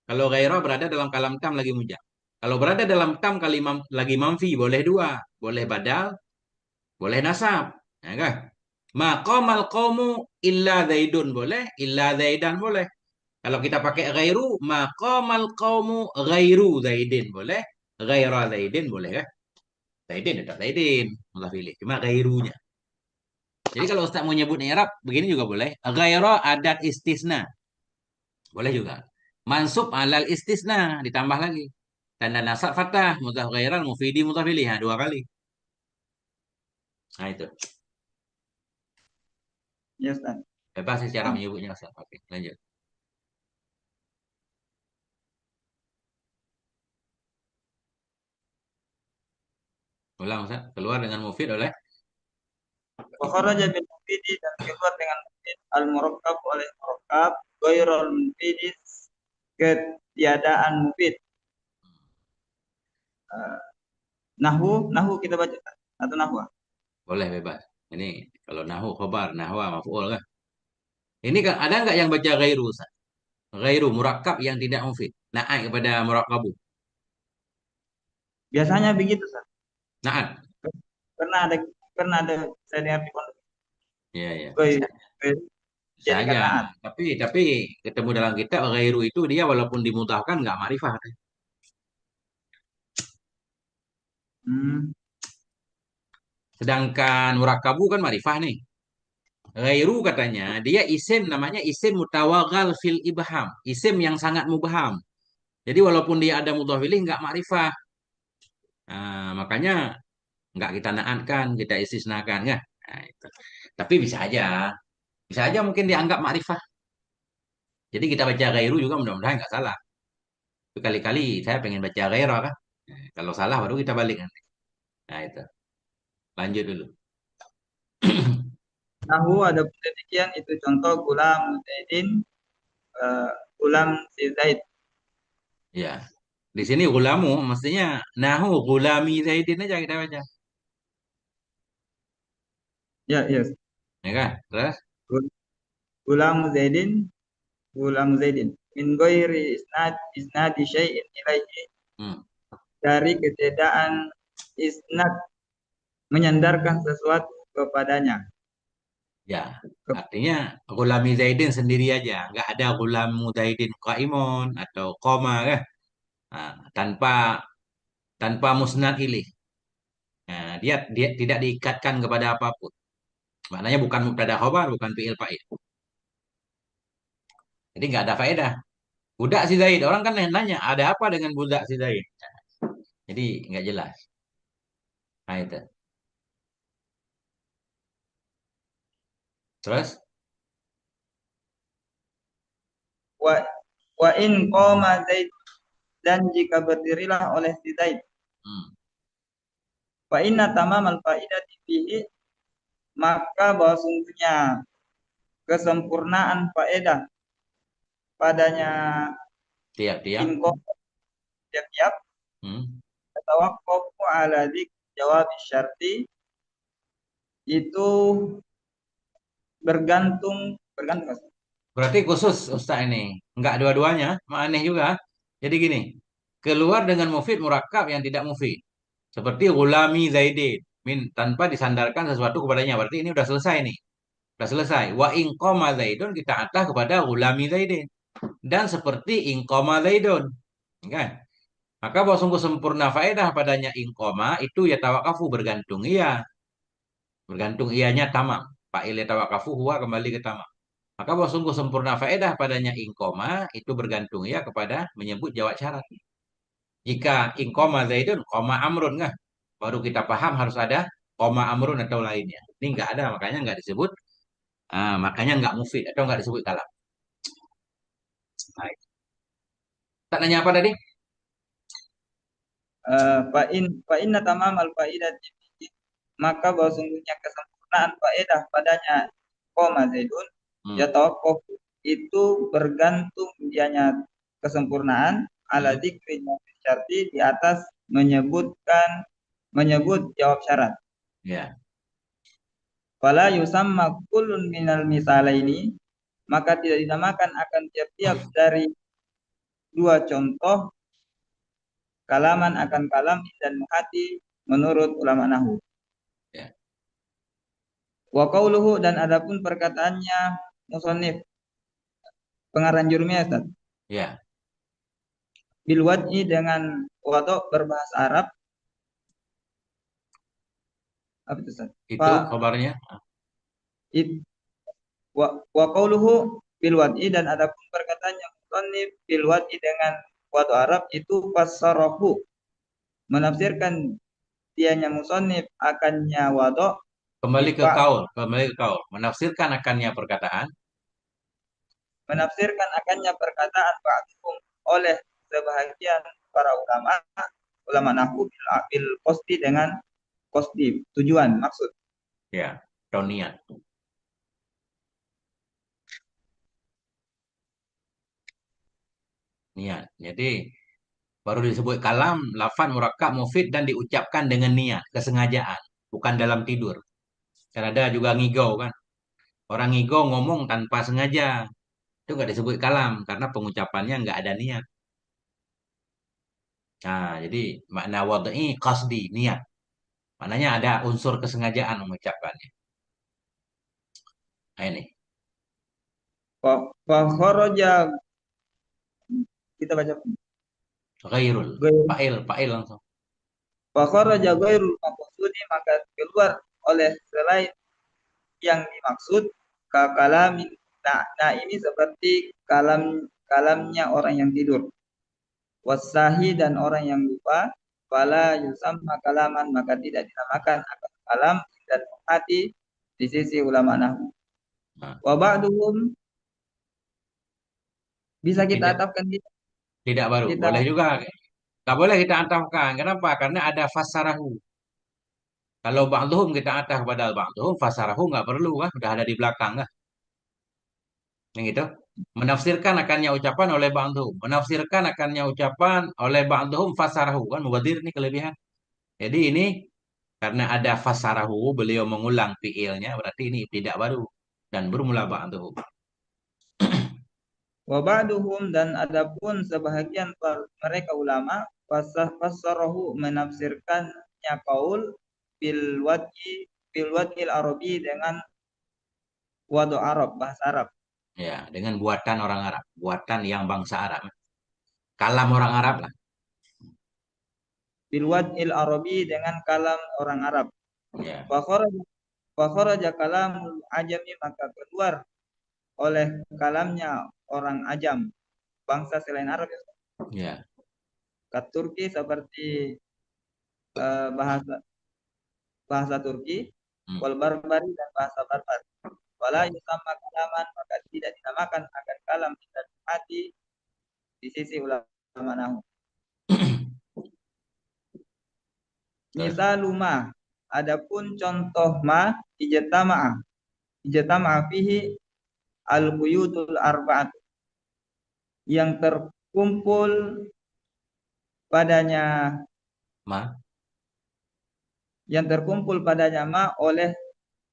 Speaker 1: Kalau ghairah berada dalam kalam tam lagi mujab. Kalau berada dalam tam kalimat lagi manfi, boleh dua. Boleh badal, boleh nasab. Ya kan? Maqamal qawmu illa zaidun boleh, illa zaidan boleh. Kalau kita pakai ghairu, maqamal qawmu ghairu zaidin boleh, ghaira zaidin boleh kan? Zaidin tetap zaidin, mulai pilih. Cuma ghairunya. Jadi kalau Ustaz mau nyebut i'rab, begini juga boleh. Ghaira adat istisna. Boleh juga. Mansub alal istisna. Ditambah lagi. Tanda nasab fathah. Mudhaf ghairan mufidi mudhaf ilih. Nah, dua kali. Nah itu.
Speaker 2: ya Ustaz.
Speaker 1: Bebas sih cara menyebutnya Ustaz. Oke, lanjut. Ulang Ustaz. Keluar dengan mufid oleh
Speaker 2: Wa kharaja bil mufidi dan keluar dengan mufid al murakkab oleh murakkab ghairul mufidi ketiadaan mufid. Eh, nahu kita baca atau nahwa.
Speaker 1: Boleh bebas. Ini kalau nahu khobar, nahwa maf'ul kan. Ini kan ada nggak yang baca ghairu, Ustaz? Ghairu murakkab yang tidak mufid. Naat kepada murakkabu.
Speaker 2: Biasanya begitu, Sah.
Speaker 1: Naat.
Speaker 2: Pernah ada pernah ada saya dengar di pondok.
Speaker 1: Ya, ya.
Speaker 2: Ghair, ghair,
Speaker 1: Saja.
Speaker 2: jadikan naat.
Speaker 1: Tapi ketemu dalam kitab ghairu itu dia walaupun dimudahkan nggak ma'rifah.
Speaker 2: Hmm.
Speaker 1: Sedangkan murakkabu kan ma'rifah nih. Ghairu katanya dia isim namanya isim mutawaggal fil ibham. Isim yang sangat mubham. Jadi walaupun dia ada mudhaf ilaih nggak ma'rifah. Nah, makanya nggak kita naatkan, kita istisnakan ya. Nah, itu. Tapi bisa aja mungkin dianggap ma'rifah. Jadi kita baca ghairu juga mudah-mudahan nggak salah. Berkali-kali saya pengen baca ghairah kan. Nah, kalau salah baru kita balik nanti. Nah itu. Lanjut dulu.
Speaker 2: Nahu ada pun demikian itu contoh gulam Zaidin, gulam si Zaid.
Speaker 1: Ya. Di sini gulamu mestinya nahu gulami zaidin aja kita baca.
Speaker 2: Ya, ya.
Speaker 1: Ya kan? Terus?
Speaker 2: Gulam Zaidin, gulam Zaidin. Min ghairi isnadi syai'in ilaihi,
Speaker 1: Hmm.
Speaker 2: dari ketiadaan isnad menyandarkan sesuatu kepadanya.
Speaker 1: Ya. Artinya gulami zaidin sendiri aja. Nggak ada gulamu zaidin qaimun atau koma kan? Nah, tanpa musnad ilih. Nah, dia tidak diikatkan kepada apapun. Maknanya bukan mubtada khobar, bukan fi'il fa'il. Jadi nggak ada faedah. Budak si Zaid, orang kan nanya, ada apa dengan budak si Zaid? Jadi nggak jelas. Nah itu. Terus?
Speaker 2: Wa wa in qama Zaid, dan jika berdirilah oleh si Zaid,
Speaker 1: Hmm.
Speaker 2: fa inna tamamal faidati fihi, maka bahwa sungguhnya kesempurnaan faedah padanya
Speaker 1: Tiap-tiap.
Speaker 2: inqam tiap-tiap
Speaker 1: Hmm.
Speaker 2: tawaqqafu ala dzikr jawab syarti, itu bergantung Mas.
Speaker 1: Berarti khusus Ustaz ini. Nggak dua-duanya, aneh juga. Jadi gini, keluar dengan mufid murakab yang tidak mufid. Seperti gulami Zaidin. Tanpa disandarkan sesuatu kepadanya. Berarti ini udah selesai nih. Udah selesai. Wa inqoma Zaidun kita atah kepada gulami Zaidin. Dan seperti inqoma Zaidun. Kan? Maka bahwa sungguh sempurna faedah padanya ingkoma itu ya tawakafu bergantung iya. Bergantung ianya tamam. Fa'il ya tawakafu huwa kembali ke tamam. Maka bahwa sungguh sempurna faedah padanya ingkoma itu bergantung ya kepada menyebut jawab syarat. Jika ingkoma zaidun, koma amrun nggak? Baru kita paham harus ada koma amrun atau lainnya. Ini nggak ada, makanya nggak disebut. Makanya nggak mufid atau nggak disebut kalam. Nah, tak nanya apa tadi?
Speaker 2: Fa inna tamamal faidati fihi, maka bahwa sungguhnya kesempurnaan faedah padanya koma Zaidun, ya
Speaker 1: Hmm.
Speaker 2: tawaqqafu, itu bergantung dianya kesempurnaan ala
Speaker 1: Hmm.
Speaker 2: dzikri syarti, di atas menyebut jawab syarat.
Speaker 1: Ya.
Speaker 2: Fala yusamma kullun minal misalaini, maka tidak dinamakan akan tiap-tiap dari dua contoh kalaman akan kalam dan hati menurut ulama nahwu.
Speaker 1: Ya.
Speaker 2: Wa qauluhu, dan adapun perkataannya musannif pengarang jurumnya Ustaz,
Speaker 1: Ya.
Speaker 2: bil wad'i dengan wadok berbahasa Arab, apa itu Ustaz?
Speaker 1: Itu
Speaker 2: Fa
Speaker 1: kabarnya.
Speaker 2: it wa qauluhu bil wad'i, dan adapun perkataannya musannif bil wad'i dengan wadok Arab, itu fasarahu, menafsirkan dianya musannif akannya wadok,
Speaker 1: Kembali ke
Speaker 2: bifa,
Speaker 1: kaul, kembali ke kaul. Menafsirkan akannya perkataan.
Speaker 2: menafsirkan akannya perkataan ba'dhum oleh sebahagian para ulama nahwu bil qasdi, dengan qasdi tujuan maksud.
Speaker 1: Ya, atau niat. niat. Jadi baru disebut kalam, lafaz murakkab mufid dan diucapkan dengan niat, kesengajaan, bukan dalam tidur. Kan ada juga ngigau kan. Orang ngigau ngomong tanpa sengaja. Itu nggak disebut kalam karena pengucapannya nggak ada niat. Nah, jadi makna wad'i qasdi, niat. Maknanya ada unsur kesengajaan mengucapkannya. Nah, ini.
Speaker 2: Fa kharaja, kita baca
Speaker 1: Ghairul.
Speaker 2: ghair
Speaker 1: Fa'il langsung.
Speaker 2: fa kharaja ghairul maqsudi, maka keluar oleh selain yang dimaksud, ka kalamin. Nah, ini seperti kalamnya orang yang tidur, wasahi dan orang yang lupa, fala yusamma kalaman, maka tidak dinamakan akan kalam dan hati di sisi ulama nahwu.
Speaker 1: Nah,
Speaker 2: Wa ba'duhum, bisa kita
Speaker 1: tidak
Speaker 2: atapkan
Speaker 1: tidak baru.
Speaker 2: kita
Speaker 1: Boleh juga. Tak boleh kita antahkan. Kenapa? Karena ada fasarahu. Kalau ba'duhum kita atah pada ba'duhum, fasarahu nggak perlu kan. Udah ada di belakang kan. Yang itu. Menafsirkan akannya ucapan oleh ba'duhum. Menafsirkan akannya ucapan oleh ba'duhum fasarahu. Kan mubadir ini kelebihan. Jadi ini karena ada fasarahu, beliau mengulang fiilnya. Berarti ini tidak baru. Dan bermula ba'duhum.
Speaker 2: wa ba'duhum, dan adapun sebahagian mereka ulama, fassarahu menafsirkannya qaul bil wad'il arabi, dengan wadu Arab, bahasa Arab.
Speaker 1: Ya, dengan buatan orang Arab. Buatan yang bangsa Arab. Kalam orang Arab lah.
Speaker 2: Bil wad'il arabi, dengan kalam orang Arab.
Speaker 1: Ya,
Speaker 2: Fa kharaja kalamul ajami, maka keluar oleh kalamnya orang ajam, bangsa selain Arab ya.
Speaker 1: ya.
Speaker 2: Kat Turki, seperti bahasa bahasa Turki,
Speaker 1: Hmm.
Speaker 2: wal barbari, dan bahasa barbar. Wala yusamma kalaman, maka tidak dinamakan akan kalam dan hati di sisi ulama nahwu.
Speaker 1: Terus,
Speaker 2: Misalu ma, adapun contoh ma, ijtama'a fihi al quyutul arba'at, yang terkumpul padanya
Speaker 1: ma,
Speaker 2: ma oleh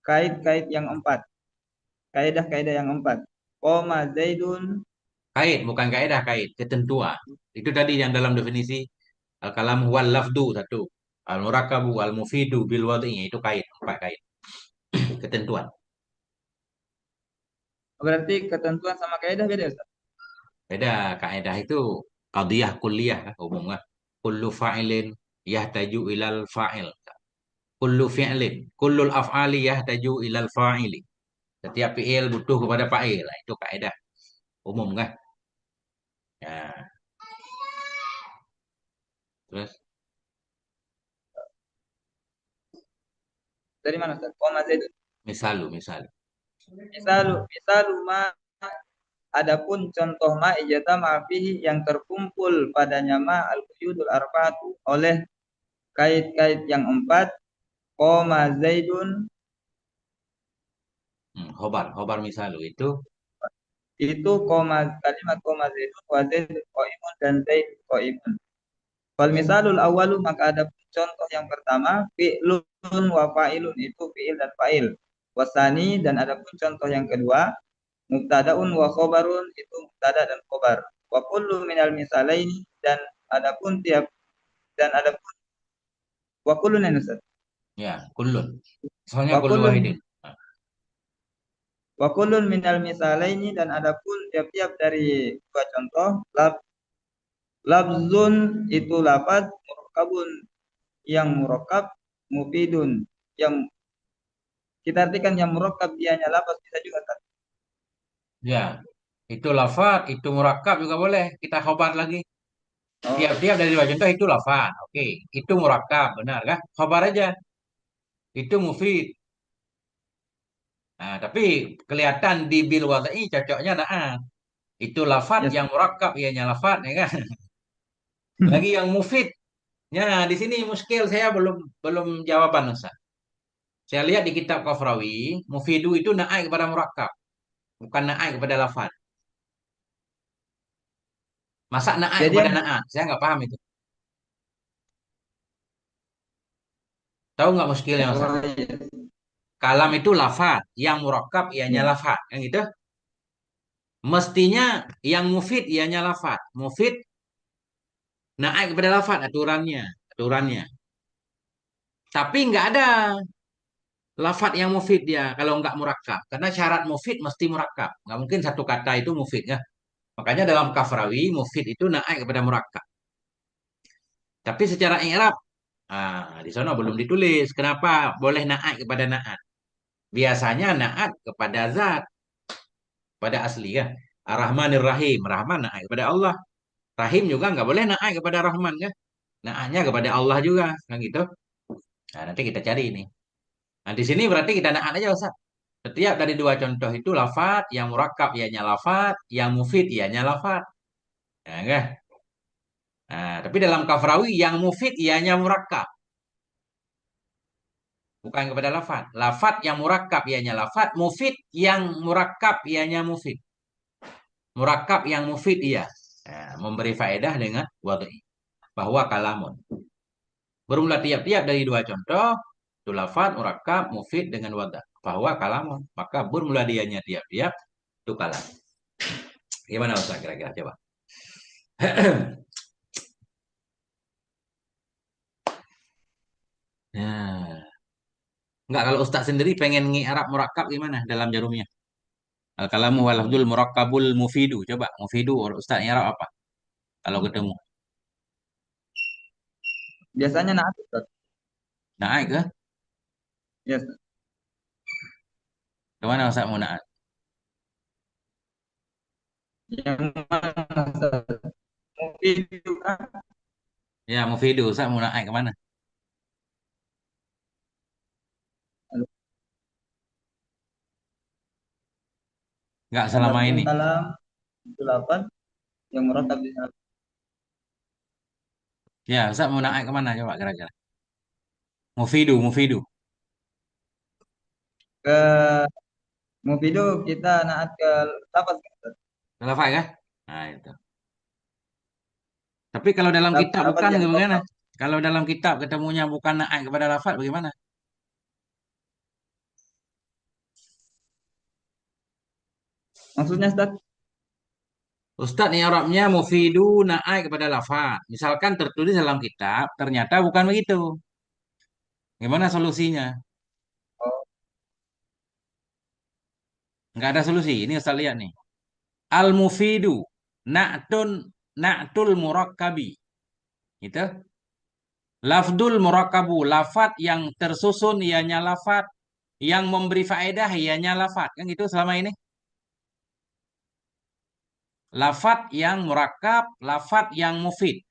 Speaker 2: kait-kait yang empat, kaidah-kaidah yang empat. Qoma Zaidun,
Speaker 1: kait, bukan kaidah, kait, ketentuan. Itu tadi yang dalam definisi al-kalam wal lafdu satu. Al-murakabu, al-mufidu, bil wad'inya itu kait, empat kait. Ketentuan.
Speaker 2: berarti ketentuan sama kaidah beda Ustaz?
Speaker 1: Beda, kaidah itu qadiyah kulliyah, kan, umum kan. Kullu fa'ilin yahtaju ilal fa'il. Kullu fi'lin, kullul af'ali yahtaju ilal fa'ili. Setiap fi'il butuh kepada fa'il. Nah, itu kaidah umum kan. Ya, terus
Speaker 2: Dari mana Ustaz? Qoma Zaidun.
Speaker 1: misal.
Speaker 2: Misalu ma, adapun contoh ma ijtama'a fihi, yang terkumpul padanya ma al quyudul arba'atu oleh kait-kait yang empat. Qoma Zaidun,
Speaker 1: Khobar misalu itu
Speaker 2: itu kalimat koma Zaidun wa Zaidun qaimun, dan Zaid qaimun. Wal misalul awalu, maka ada contoh yang pertama, fi'lun wa fa'ilun, itu fi'il dan fa'il. Wasani, dan ada pun contoh yang kedua, mubtadaun wa khobarun, itu mubtada dan khobar. Wa kullu minal misalaini, dan adapun tiap dan adapun wa kullun ya Ustaz.
Speaker 1: ya kullun. Soalnya
Speaker 2: Wa
Speaker 1: kullu
Speaker 2: kullun
Speaker 1: wahidin. Nah,
Speaker 2: wa kullun minal misalaini, dan adapun tiap-tiap dari dua contoh, labzun, itu lafaz, murakkabun, yang murakkab, mufidun, yang kita artikan yang murakkab dianya lafaz, bisa juga kan.
Speaker 1: ya, itu lafaz, itu murakab juga boleh. Kita khobar lagi.
Speaker 2: Oh,
Speaker 1: Tiap-tiap dari dua contoh itu lafaz. Oke, itu murakab, benar kan? Khobar aja. Itu mufid. Nah, tapi kelihatan di bil wadai cocoknya nah. Itu lafaz
Speaker 2: yes.
Speaker 1: yang murakab, ianya lafaz, ya kan? Lagi yang mufid. Ya, di sini muskil saya belum belum jawaban Ustaz. Saya lihat di kitab Kafrawi, mufidu itu naik kepada murakab, bukan naik kepada lafaz. Masa naat
Speaker 2: Jadi
Speaker 1: kepada
Speaker 2: yang
Speaker 1: naat? Saya nggak paham itu. Tahu nggak muskilnya Ustaz?
Speaker 2: oh, iya.
Speaker 1: Kalam itu lafat, yang murakkab ianya
Speaker 2: Ya.
Speaker 1: lafat, yang gitu. Mestinya yang mufid ianya lafat. Mufid naat kepada lafat aturannya, aturannya. Tapi nggak ada lafat yang mufid dia kalau nggak murakkab. Karena syarat mufid mesti murakkab. Nggak mungkin satu kata itu mufid ya. Makanya dalam kafrawi mufid itu naat kepada murakkab. Tapi secara i'rab, di sana belum ditulis. Kenapa boleh naat kepada naat? Biasanya naat kepada zat, pada asli ya. Ar-Rahmanir Rahim, Rahman naat kepada Allah. Rahim juga nggak boleh naat kepada Rahman ya. Naatnya kepada Allah juga, kan gitu. Nah, nanti kita cari ini. Nah, di sini berarti kita naat aja Ustaz. Setiap dari dua contoh itu lafat, yang murakkab ianya lafat, yang mufid ianya lafat. Ya, kan? Nah, tapi dalam kafrawi yang mufid ianya murakkab, bukan kepada lafat. Lafat yang murakkab ianya lafat, mufid yang murakkab ianya mufid. Murakkab yang mufid iya. Nah, memberi faedah dengan wad'i bahwa kalamun. Bermula tiap-tiap dari dua contoh, itu lafat, murakkab, mufid dengan wada. Bahwa kalamun. Maka bermula dianya tiap-tiap, itu kalam. Gimana Ustaz kira-kira coba? Ya. Enggak, kalau Ustaz sendiri pengen ngi'rab murakkab gimana dalam jarumnya? Al-kalamu wal lafzul murakkabul mufidu. Coba mufidu Ustaz ngi'rab apa? Kalau ketemu.
Speaker 2: Biasanya naat Ustaz.
Speaker 1: Naik ke?
Speaker 2: Ya, Ustaz.
Speaker 1: Kemana Ustaz mau naik?
Speaker 2: Yang mana Ustaz? Mungkin juga
Speaker 1: Ya mufidu Ustaz mau naik kemana? Enggak selama
Speaker 2: adapun
Speaker 1: ini.
Speaker 2: kalam itu lapan yang murattab di sana.
Speaker 1: Ya Ustaz mau naik kemana coba kira-kira? Mufidu, mufidu.
Speaker 2: Ke Mufido kita naat ke lapas Ustaz.
Speaker 1: Relevan kan? Nah itu. Tapi kalau dalam kitab
Speaker 2: Lapas
Speaker 1: bukan
Speaker 2: yang
Speaker 1: gimana?
Speaker 2: kau
Speaker 1: Kalau dalam kitab ketemunya bukan naik kepada lafaz bagaimana?
Speaker 2: maksudnya Ustaz.
Speaker 1: Ustadz nih Arabnya mufidu naik kepada lafaz. Misalkan tertulis dalam kitab, ternyata bukan begitu. Gimana solusinya?
Speaker 2: Oh,
Speaker 1: Nggak ada solusi. Ini Ustaz lihat nih. Al mufidu na'tun na'tul murakkabi. Itu. Lafdul murakkabu. Lafat yang tersusun ianya lafat. Yang memberi faedah ianya lafat. Kan gitu selama ini. Lafat yang murakkab, lafat yang mufid.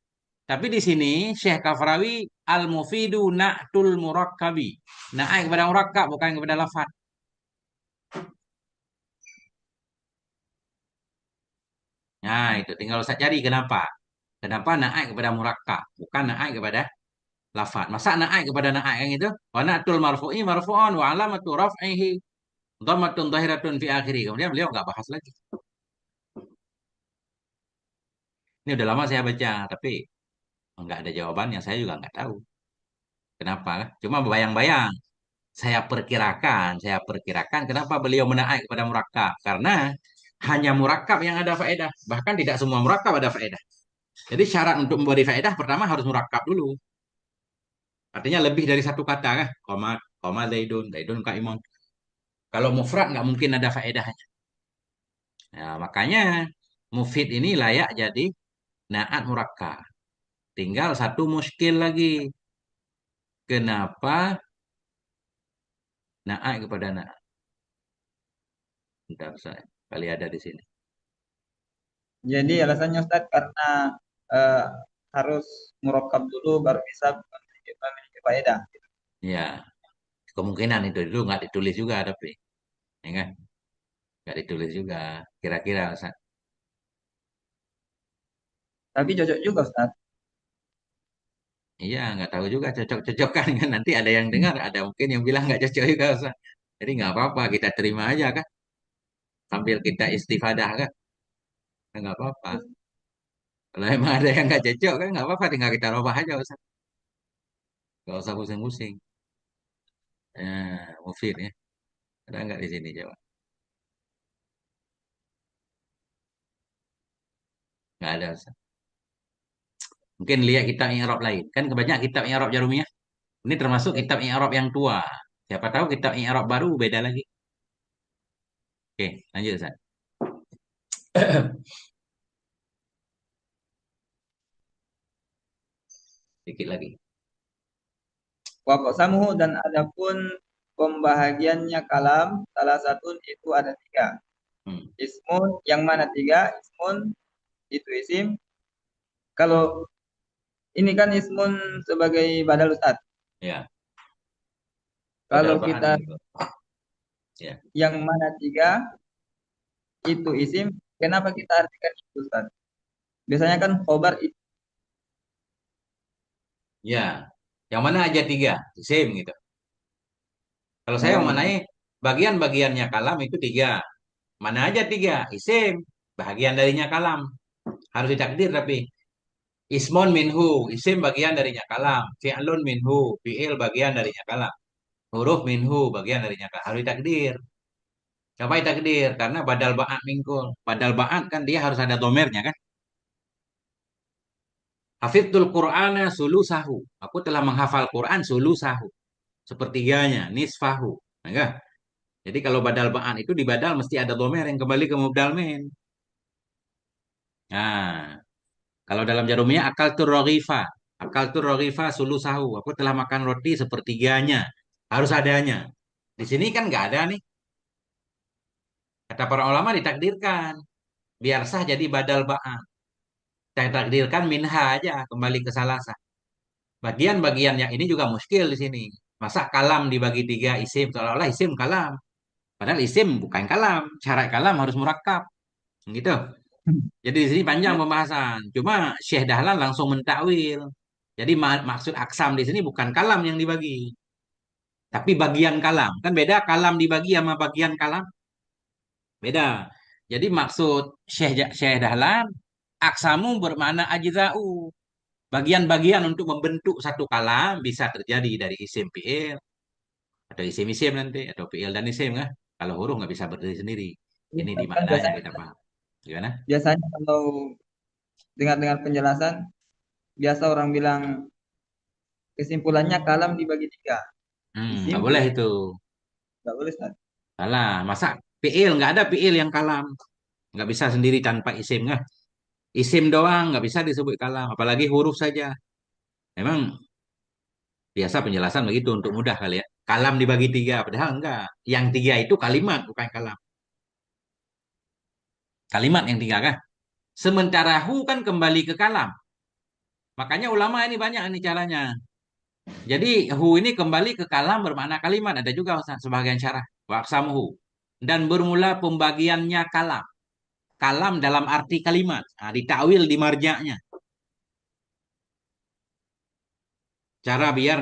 Speaker 1: Tapi di sini Syekh Kafrawi al-mufidu na'tul murakkabi. Naik kepada murakkab bukan kepada lafat. Nah, itu tinggal saya cari kenapa. Kenapa naik kepada murakkab, bukan naik kepada lafat. Masa naik kepada naik yang itu? Wa na'tul marfu'i marfu'un wa alamatu raf'ihi dhammatun zahiratun fi akhiri. Kemudian beliau nggak bahas lagi. Ini udah lama saya baca, tapi nggak ada jawabannya. Saya juga nggak tahu kenapa. Cuma bayang-bayang. Saya perkirakan kenapa beliau menaik kepada murakab. Karena hanya murakab yang ada faedah. Bahkan tidak semua murakab ada faedah. Jadi syarat untuk memberi faedah pertama harus murakab dulu. Artinya lebih dari satu kata kan. Koma, koma zaidun, zaidun kaimun. Kalau mufrad nggak mungkin ada faedahnya. Nah, makanya mufid ini layak jadi naat murakab. Tinggal satu muskil lagi. Kenapa naat kepada naat? Bentar saya. Kali ada di sini.
Speaker 2: jadi alasannya Ustaz karena eh, harus murakkab dulu baru bisa memiliki faedah.
Speaker 1: Ya, kemungkinan itu nggak ditulis juga tapi ya kan nggak ditulis juga kira-kira Ustaz.
Speaker 2: Tapi cocok juga Ustaz.
Speaker 1: Iya nggak tahu juga cocok-cocokan kan nanti ada yang dengar ada mungkin yang bilang nggak cocok juga Ustaz. Jadi nggak apa-apa kita terima aja kan sambil kita istifadah kan. Nggak apa-apa. Kalau emang ada yang nggak cocok kan nggak apa-apa, tinggal kita robah aja Ustaz. Nggak usah pusing-pusing. Mufid ya. Ada nggak di sini coba? Nggak ada Ustaz. Mungkin lihat kitab i'rab lain. Kan kebanyakan kitab i'rab Jarumiyah. Ini termasuk
Speaker 2: Ya.
Speaker 1: kitab i'rab yang tua. Siapa tahu kitab i'rab baru beda lagi. Oke, lanjut Ustaz. Dikit lagi.
Speaker 2: Wa samuhu dan adapun pembahagiannya kalam salah satu itu ada tiga.
Speaker 1: Hmm,
Speaker 2: Ismun yang mana tiga? Ismun itu isim. Kalau ini kan ismun sebagai badal ustad.
Speaker 1: ya. Badal
Speaker 2: Kalau
Speaker 1: ba'an
Speaker 2: kita
Speaker 1: gitu. Ya.
Speaker 2: yang mana tiga itu isim, kenapa kita artikan itu ustad? Biasanya kan khobar itu.
Speaker 1: Ya. Yang mana aja tiga? Same gitu. Kalau saya
Speaker 2: Oh gitu.
Speaker 1: memanai bagian-bagiannya kalam itu tiga. Mana aja tiga? Isim. Bagian darinya kalam. Harus ditakdir tapi. Ismon minhu. Isim bagian darinya kalam. Fi'lun minhu. Fi'il bagian darinya kalam. Huruf minhu bagian darinya kalam. Harus ditakdir. Kenapa ditakdir? Karena badal ba'at mingkul. Badal ba'at kan dia harus ada domernya kan. Hafidtul Qur'ana sulusahu. Aku telah menghafal Quran sulusahu. Sepertiganya. Nisfahu. Enggak? Jadi kalau badal ba'an itu di badal mesti ada domer yang kembali ke mubdal min. Nah, kalau dalam jarumnya akal tur rogifa. Akal tur rogifa sulusahu. Aku telah makan roti sepertiganya. Harus adanya. Di sini kan nggak ada nih. Kata para ulama ditakdirkan. Biar sah jadi badal ba'an. Saya takdirkan minha aja kembali ke salasa. Bagian-bagian yang ini juga muskil di sini. Masa kalam dibagi tiga isim seolah-olah isim kalam. Padahal isim bukan kalam. Syarat kalam harus murakkab. Gitu. Jadi di sini panjang pembahasan. Cuma Syekh Dahlan langsung mentakwil. Jadi maksud aksam di sini bukan kalam yang dibagi, tapi bagian kalam. Kan beda kalam dibagi sama bagian kalam. Beda. Jadi maksud Syekh Dahlan, aksamu bermakna ajza'u. Bagian-bagian untuk membentuk satu kalam bisa terjadi dari isim fi'il atau isim-isim nanti atau fi'il dan isim kan. Kalau huruf nggak bisa berdiri sendiri. Ini di
Speaker 2: Kan
Speaker 1: makna yang
Speaker 2: biasanya
Speaker 1: kita paham. Gimana?
Speaker 2: biasanya kalau dengar-dengar penjelasan, biasa orang bilang kesimpulannya kalam dibagi tiga. Isim,
Speaker 1: Nggak boleh
Speaker 2: fi'il,
Speaker 1: itu.
Speaker 2: nggak boleh ustad.
Speaker 1: Salah. Masa fi'il nggak ada fi'il yang kalam. Nggak bisa sendiri tanpa isim kan. Isim doang nggak bisa disebut kalam. Apalagi huruf saja. Memang biasa penjelasan begitu untuk mudah kali ya. Kalam dibagi tiga. Padahal enggak. Yang tiga itu kalimat bukan kalam. Kalimat yang tiga kan. Sementara hu kan kembali ke kalam. Makanya ulama ini banyak ini caranya. Jadi hu ini kembali ke kalam bermakna kalimat. Ada juga Ustaz, sebagian syarah. Waqsamuhu. Dan bermula pembagiannya kalam. Kalam dalam arti kalimat. Nah, ditakwil di marjanya. Cara biar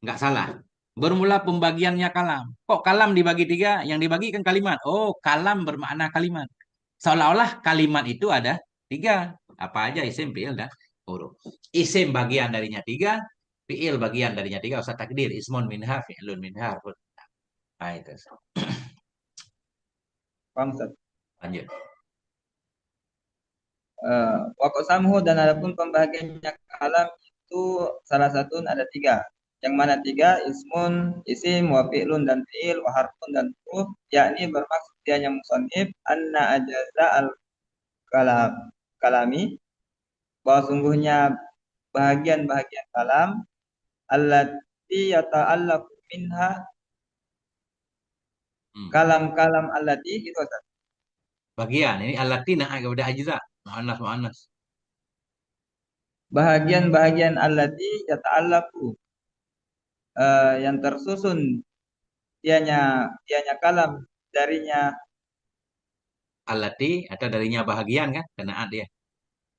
Speaker 1: nggak salah. Bermula pembagiannya kalam. Kok kalam dibagi tiga? Yang dibagi kan kalimat. Oh, kalam bermakna kalimat. Seolah-olah kalimat itu ada tiga. Apa aja isim, fi'il, dan huruf. Isim bagian darinya tiga. Fi'il bagian darinya tiga. Usah takdir. Ismun minha, fi'ilun minha. Harfun. Nah, itu.
Speaker 2: Paham ustad.
Speaker 1: Lanjut.
Speaker 2: Wa samuhu dan adapun pembahagiannya kalam itu salah satu ada tiga. Yang mana tiga? Ismun, isim, wa fi'lun dan fi'il, wa harfun dan huruf, yakni bermaksud dianya musannif anna ajaza al kalam kalami, bahwa sungguhnya bahagian-bahagian kalam allati yata'allaqu minha,
Speaker 1: Hmm.
Speaker 2: kalam-kalam allati itu Ustaz.
Speaker 1: Bagian. Ini alatina kepada ajza. Mu'annas, mu'annas.
Speaker 2: Bahagian-bahagian allati yata'allaqu, yang tersusun dianya dianya kalam darinya.
Speaker 1: Alati atau darinya bahagian kan? Kena dia.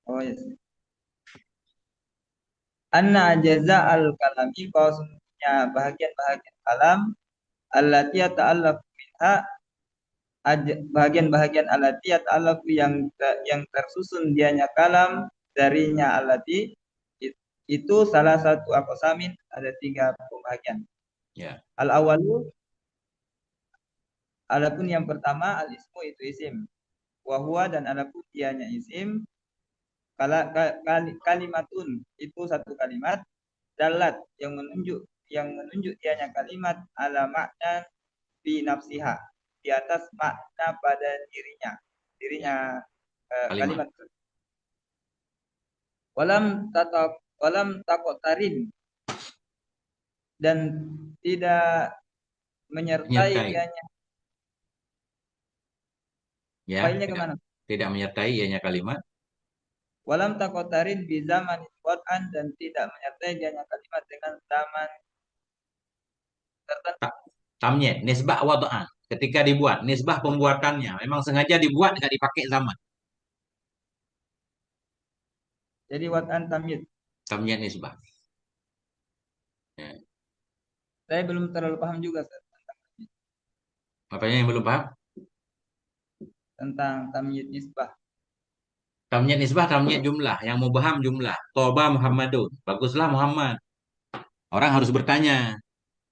Speaker 2: Oh yes. Anna jaza al kalami, bahwa sungguhnya bahagian-bahagian kalam allati yata'allaqu minha, bahagian-bahagian allati yata'allaqu yang tersusun dianya kalam darinya alati itu salah satu aqsamin, ada 3 pembagian.
Speaker 1: Ya.
Speaker 2: Al awalu, adapun yang pertama al ismu itu isim, wahwa dan adapun dianya isim, kalimatun itu satu kalimat, dalat yang menunjuk dianya kalimat ala makna fi nafsiha, di atas makna pada
Speaker 1: Ya.
Speaker 2: dirinya
Speaker 1: Kalimat.
Speaker 2: kalimat. Walam takotarin, dan tidak menyertai
Speaker 1: Menyertai.
Speaker 2: dianya.
Speaker 1: Ya,
Speaker 2: Failnya
Speaker 1: tidak
Speaker 2: kemana?
Speaker 1: tidak menyertai ianya kalimat.
Speaker 2: Walam takotarin bi zaman wad'an, dan tidak menyertai dianya kalimat dengan zaman tertentu.
Speaker 1: Tamnyet, nisbah wada'an. Ketika dibuat, nisbah pembuatannya. Memang sengaja dibuat, nggak dipakai zaman.
Speaker 2: Jadi wad'an tamyiz.
Speaker 1: Tamnyet nisbah. Ya.
Speaker 2: Saya belum terlalu paham juga Ustaz,
Speaker 1: Apanya yang belum paham?
Speaker 2: tentang tamyiz nisbah.
Speaker 1: Tamnyet nisbah, tamnyet jumlah. Yang mau paham jumlah. Toba Muhammadun. Baguslah Muhammad. Orang harus bertanya,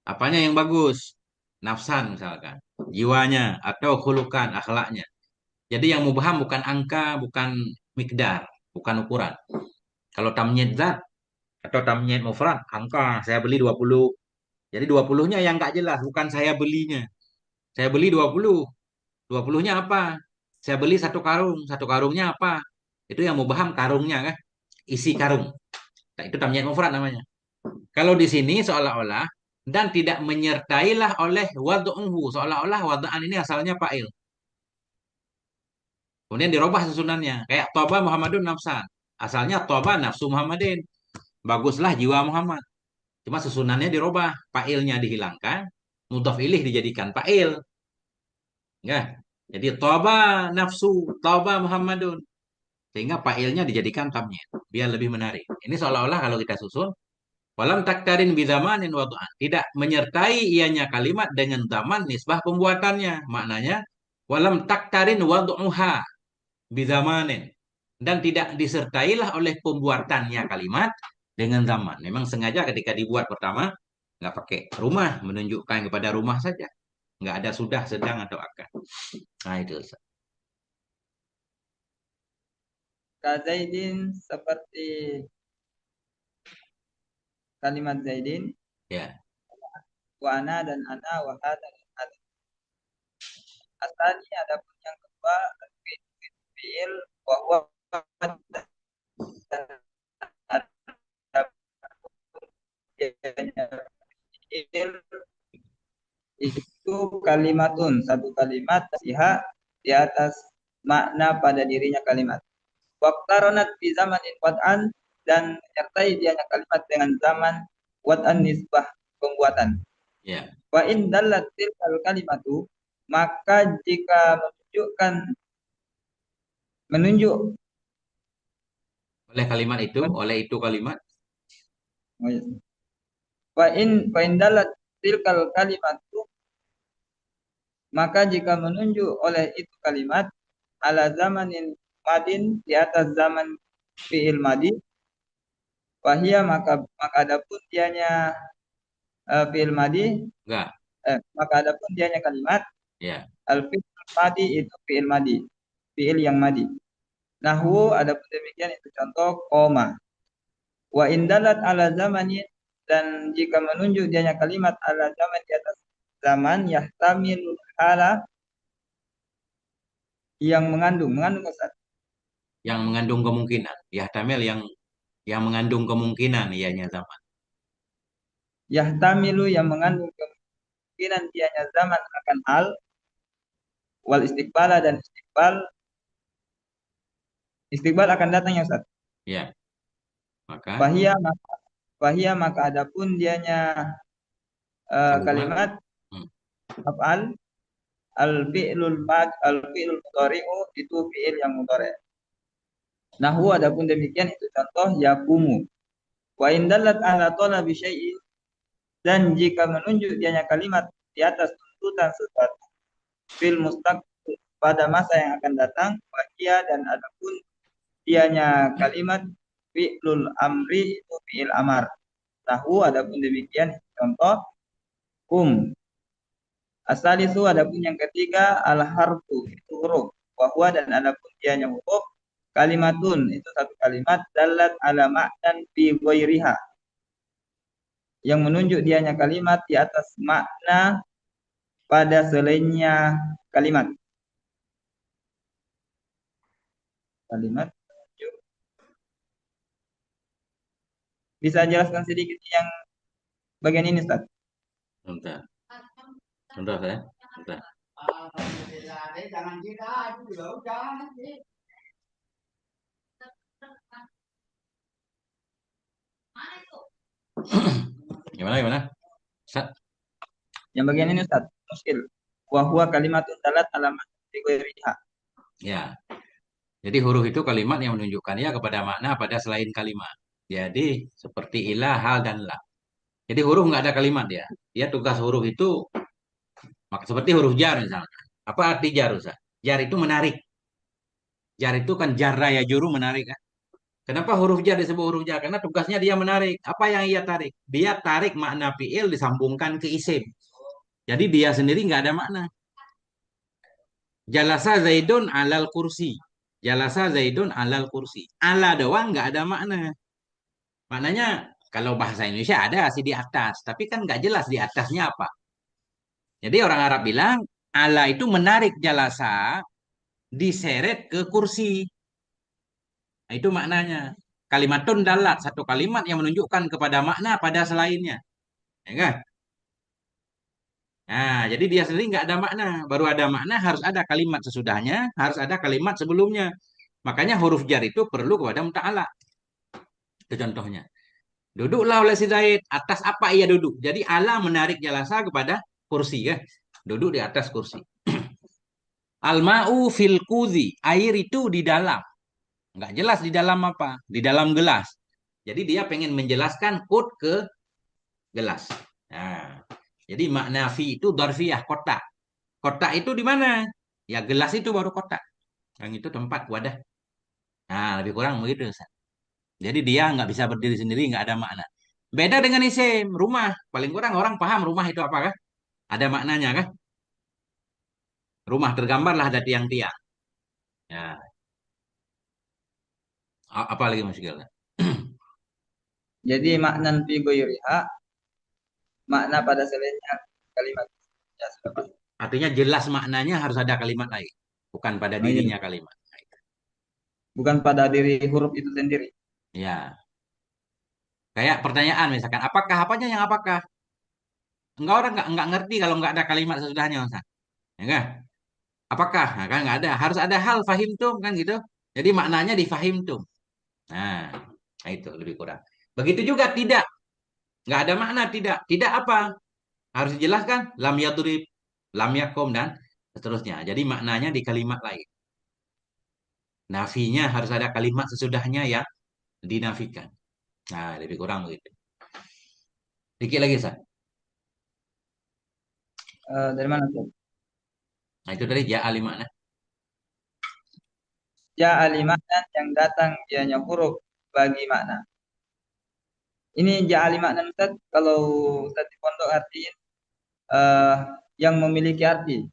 Speaker 1: apanya yang bagus? Nafsan misalkan. Jiwanya atau khulukan, akhlaknya. Jadi yang mau paham bukan angka, bukan mikdar, bukan ukuran. Kalau tamnyet zat atau tamnyet mufrad, angka, saya beli 20. Jadi 20-nya yang nggak jelas, bukan saya belinya. Saya beli 20. 20-nya apa? Saya beli satu karung. Satu karungnya apa? Itu yang mau paham karungnya kan? Isi karung. Nah, itu tamyiz mufrad namanya. Kalau di sini seolah-olah dan tidak menyertailah oleh wad'uhu. Seolah-olah wad'an ini asalnya fa'il. Kemudian dirubah susunannya. Kayak toba Muhammadun nafsan. Asalnya toba nafsu Muhammadin. Baguslah jiwa Muhammad. Cuma susunannya dirubah. Fa'ilnya dihilangkan. Mudhaf ilih dijadikan fa'il. Ya. Jadi toba nafsu, toba Muhammadun. Sehingga fa'ilnya dijadikan tamyiz. Biar lebih menarik. Ini seolah-olah kalau kita susun, walam taktarin bidamanin wadu'an. Tidak menyertai ianya kalimat dengan zaman nisbah pembuatannya. Maknanya, walam taktarin wadu'uha bidamanin. Dan tidak disertailah oleh pembuatannya kalimat dengan zaman. Memang sengaja ketika dibuat pertama, nggak pakai rumah, menunjukkan kepada rumah saja. Nggak ada sudah, sedang, atau akan. Nah itu.
Speaker 2: Kazaidin, seperti kalimat zaidin,
Speaker 1: Ya,
Speaker 2: wa ana dan ana, wa hada dan hada. Asani, adapun yang kedua fi'il, wa huwa dan adanya fi'il itu kalimatun, satu kalimat siha di atas makna pada dirinya kalimat. Waqtaronat di zamanin wad'an, dan menyertai dianya kalimat dengan zaman wad'an nisbah pembuatan.
Speaker 1: ya.
Speaker 2: Wa in dallat tilkal kalimatu, maka jika menunjuk
Speaker 1: Oleh kalimat itu, oleh itu kalimat,
Speaker 2: wa in dallat tilkal kalimatu, maka jika menunjuk oleh itu kalimat ala zamanin madin, di atas zaman fi'il madi, wahia maka adapun dianya fi'il madi,
Speaker 1: enggak.
Speaker 2: maka adapun dianya kalimat
Speaker 1: Ya,
Speaker 2: al fi'il madi itu fi'il madi, fi'il yang madi. Nahwu, adapun demikian itu contoh koma. Wa indalat ala zamanin, dan jika menunjuk dianya kalimat ala zaman di atas zaman, yahtamilul hala, yang mengandung Ustaz.
Speaker 1: yang mengandung kemungkinan. Ya, tamil yang mengandung kemungkinan ianya zaman.
Speaker 2: Yahtamilu, yang mengandung kemungkinan dianya zaman akan hal, wal istiqbala, dan istiqbal akan datang ya Ustaz.
Speaker 1: Ya, maka
Speaker 2: Wahia maka maka adapun dianya
Speaker 1: kalimat
Speaker 2: kalimat
Speaker 1: hmm,
Speaker 2: af'al, al fi'lul mudhari'u itu fi'il yang mudhari'. Nahwu, adapun demikian itu contoh yakumu. Wa indallat ala talabi syai'in, dan jika menunjuk dianya kalimat di atas tuntutan sesuatu fil mustaqbal, pada masa yang akan datang, wahia, dan adapun dianya kalimat fi'lul amri itu fi'il amar. Tahu adapun demikian contoh asalisu adapun yang ketiga al harfu itu huruf. Wahwa dan adapun dianya huruf kalimatun itu satu kalimat dalat ala ma'nan fi ghairiha yang menunjuk dianya kalimat di atas makna pada selainnya kalimat. Kalimat menunjuk. Bisa jelaskan sedikit yang bagian ini, Ustaz?
Speaker 1: Bentar, bentar saya. Bentar. Gimana gimana? Ustaz?
Speaker 2: Yang bagian ini, Ustaz, muskil. Wa huwa kalimatun dalat ala ma'nan fi ghairiha.
Speaker 1: Ya. Jadi huruf itu kalimat yang menunjukkannya kepada makna pada selain kalimat. Jadi seperti ilah, hal, dan la. Jadi huruf nggak ada kalimat dia. Dia tugas huruf itu seperti huruf jar misalnya. Apa arti jar, Ustaz? Jar itu menarik. Jar itu kan jarra ya juru menarik kan. Kenapa huruf jar disebut huruf jar? Karena tugasnya dia menarik. Apa yang ia tarik? Dia tarik makna fiil disambungkan ke isim. Jadi dia sendiri nggak ada makna. Jalasa Zaidun alal kursi. Jalasa Zaidun alal kursi. Ala doang nggak ada makna. Maknanya kalau bahasa Indonesia ada sih di atas, tapi kan nggak jelas di atasnya apa. Jadi orang Arab bilang ala itu menarik jalasa diseret ke kursi. Nah, itu maknanya. Kalimatun dalat, satu kalimat yang menunjukkan kepada makna pada selainnya. Ya kan? Nah, jadi dia sendiri nggak ada makna. Baru ada makna harus ada kalimat sesudahnya, harus ada kalimat sebelumnya. Makanya huruf jar itu perlu kepada muta'ala. Itu contohnya. Duduklah oleh si Zaid. Atas apa ia duduk? Jadi Allah menarik jalasa kepada kursi ya. Duduk di atas kursi. Al-ma'u fil kuzi. Air itu di dalam. Nggak jelas di dalam apa. Di dalam gelas. Jadi dia pengen menjelaskan kut ke gelas. Nah, jadi makna fi itu darfiyah, kotak. Kotak itu di mana? Ya gelas itu baru kotak. Yang itu tempat wadah. Nah, lebih kurang begitu, Ustaz. Jadi dia nggak bisa berdiri sendiri, nggak ada makna. Beda dengan isim, rumah. Paling kurang orang paham rumah itu apa kan? Ada maknanya kan? Rumah tergambarlah ada tiang-tiang. Ya, apa lagi muskilnya?
Speaker 2: Jadi maknan fi ghairiha makna pada selainnya kalimat. Ya, sudah pasti.
Speaker 1: Artinya jelas maknanya harus ada kalimat lain, bukan pada
Speaker 2: Oh, iya.
Speaker 1: dirinya kalimat.
Speaker 2: Bukan pada diri huruf itu sendiri.
Speaker 1: Ya, kayak pertanyaan misalkan, apakah apanya yang apakah? Enggak orang nggak ngerti kalau nggak ada kalimat sesudahnya, Ustaz. Ya kan? Apakah? Nah, kan nggak ada. Harus ada hal fahim tum kan gitu. Jadi maknanya difahim tum. Nah, itu lebih kurang. Begitu juga tidak. Nggak ada makna tidak. Tidak apa? Harus dijelaskan. Lam yaturib, lam yakum, dan seterusnya. Jadi maknanya di kalimat lain. Nafinya harus ada kalimat sesudahnya yang dinafikan. Nah, lebih kurang begitu. Dikit lagi, Sa.
Speaker 2: Dari mana tuh?
Speaker 1: Nah, itu tadi ya alimana.
Speaker 2: Ya alimaknan yang datang dianya huruf bagi makna. Ini ja alimaknan Ustaz, kalau Ustaz di pondok artiin eh, yang memiliki arti.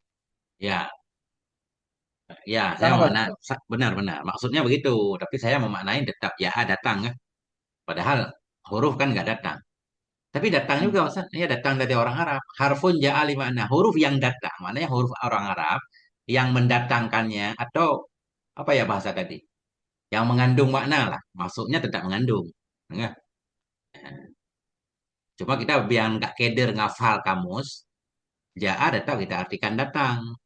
Speaker 1: Ya, ya, saya
Speaker 2: Sama
Speaker 1: memakna
Speaker 2: kok.
Speaker 1: benar-benar. Maksudnya begitu. Tapi saya memaknain tetap ya datang kan. Padahal huruf kan nggak datang. Tapi datang juga, Ustaz. Ya datang dari orang Arab. Harfun ja'ali makna. Huruf yang datang. Maknanya huruf orang Arab yang mendatangkannya. Atau apa ya bahasa tadi? Yang mengandung makna lah. Maksudnya tetap mengandung. Enggak? Cuma kita biar nggak keder ngafal kamus. Ja'a datang kita artikan datang.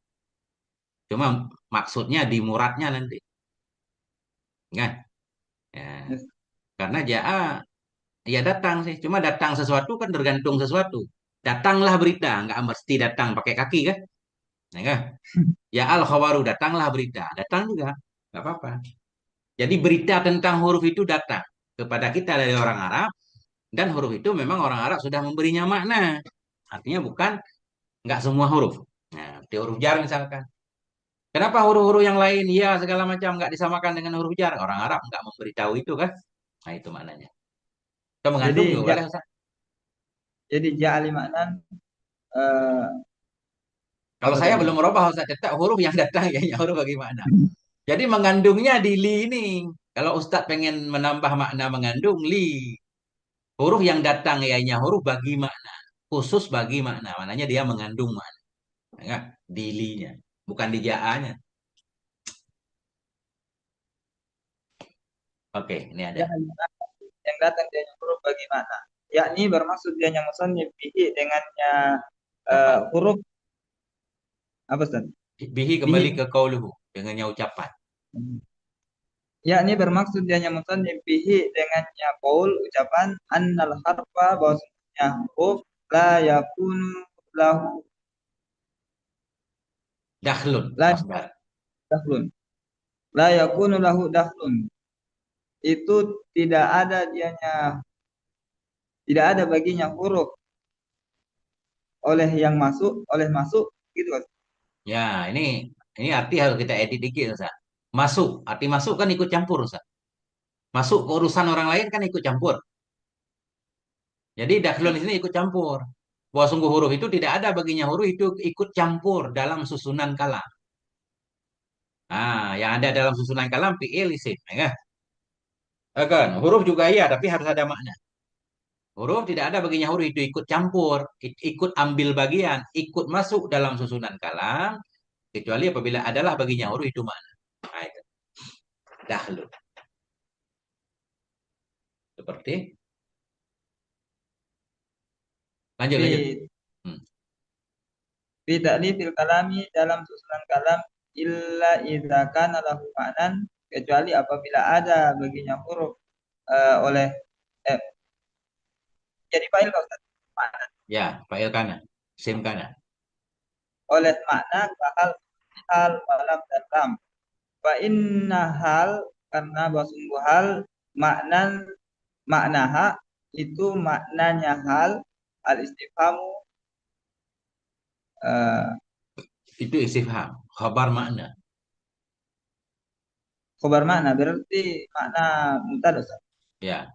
Speaker 1: Cuma maksudnya di muradnya nanti. Enggak? Ya.
Speaker 2: Yes.
Speaker 1: Karena ja'a ya datang sih. Cuma datang sesuatu kan tergantung sesuatu. Datanglah berita. Nggak mesti datang pakai kaki kan? Ya enggak? Ya al khawaru datanglah berita, datang juga, nggak apa-apa. Jadi berita tentang huruf itu datang kepada kita dari orang Arab dan huruf itu memang orang Arab sudah memberinya makna. Artinya bukan nggak semua huruf. Nah, seperti huruf jar misalkan. Kenapa huruf-huruf yang lain ya segala macam nggak disamakan dengan huruf jar? Orang Arab nggak memberitahu itu kan? Nah itu maknanya. Kita mengandung
Speaker 2: Jadi
Speaker 1: juga
Speaker 2: ja,
Speaker 1: boleh Ustaz.
Speaker 2: jadi ja'ali maknan eh,
Speaker 1: Kalau
Speaker 2: apa
Speaker 1: saya
Speaker 2: tadi?
Speaker 1: belum merubah Ustaz, tetap huruf yang datang ya huruf bagaimana? Jadi mengandungnya di li ini. Kalau Ustadz pengen menambah makna mengandung li, huruf yang datang ya huruf bagi makna, khusus bagi makna. Maknanya dia mengandung makna, ya, di linya, bukan di ja-nya. Oke, ini ada.
Speaker 2: Ja'ali maknan yang datang dia huruf bagaimana? Yakni bermaksud dia musannif bihi dengannya
Speaker 1: Ucapan.
Speaker 2: huruf apa Ustaz?
Speaker 1: Bihi kembali
Speaker 2: Bihi.
Speaker 1: ke kauluhu dengannya ucapan.
Speaker 2: Yakni bermaksud dia musannif bihi dengannya qaul ucapan annal harfa bahwasanya huruf la yakunu lahu
Speaker 1: Dakhlun,
Speaker 2: la
Speaker 1: masdar.
Speaker 2: dahlun. La yakunu lahu dahlun. Itu tidak ada dianya, tidak ada baginya huruf oleh yang masuk, oleh masuk gitu Mas.
Speaker 1: Ya, ini arti harus kita edit dikit, Ustaz. Masuk, arti masuk kan ikut campur, Ustaz. Masuk ke urusan orang lain kan ikut campur. Jadi dakhlun di sini ikut campur. Bahwa sungguh huruf itu tidak ada baginya huruf itu ikut campur dalam susunan kalam. Nah, yang ada dalam susunan kalam fi'il isim, ya kan? Ya kan? Huruf juga iya, tapi harus ada makna. Huruf tidak ada baginya huruf itu ikut campur, ikut ambil bagian, ikut masuk dalam susunan kalam, kecuali apabila adalah baginya huruf itu makna. Nah, itu. Dakhlun. Seperti lanjut lanjut.
Speaker 2: Fi
Speaker 1: Hmm.
Speaker 2: fi ta'lifil kalami dalam susunan kalam illa idza kana lahu ma'nan kecuali apabila ada baginya huruf oleh eh, jadi fa'il kalau Ustaz. Makna.
Speaker 1: Ya, fa'il kana, sim kana.
Speaker 2: Oleh makna hal hal walam dan lam. Fa inna hal karena bahwa sungguh hal maknan maknaha itu maknanya hal al istifhamu eh,
Speaker 1: Itu istifham, khabar makna.
Speaker 2: khobar makna berarti makna mubtada Ustaz.
Speaker 1: Ya,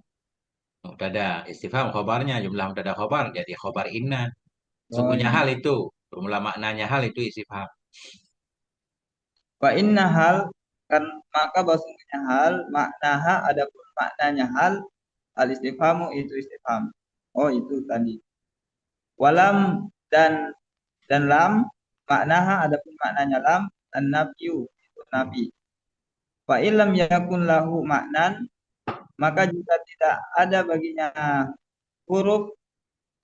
Speaker 1: mubtada istifham khabarnya jumlah mubtada khabar jadi khabar inna.
Speaker 2: Oh
Speaker 1: Sungguhnya
Speaker 2: iya.
Speaker 1: hal itu, formula maknanya hal itu istifham.
Speaker 2: Fa inna hal kan maka bahwasanya hal maknaha adapun maknanya hal al istifhamu itu istifham. Oh itu tadi. Walam dan lam maknaha adapun maknanya lam an nafyu itu nafi. Fa illam yakun lahu maknan maka jika tidak ada baginya huruf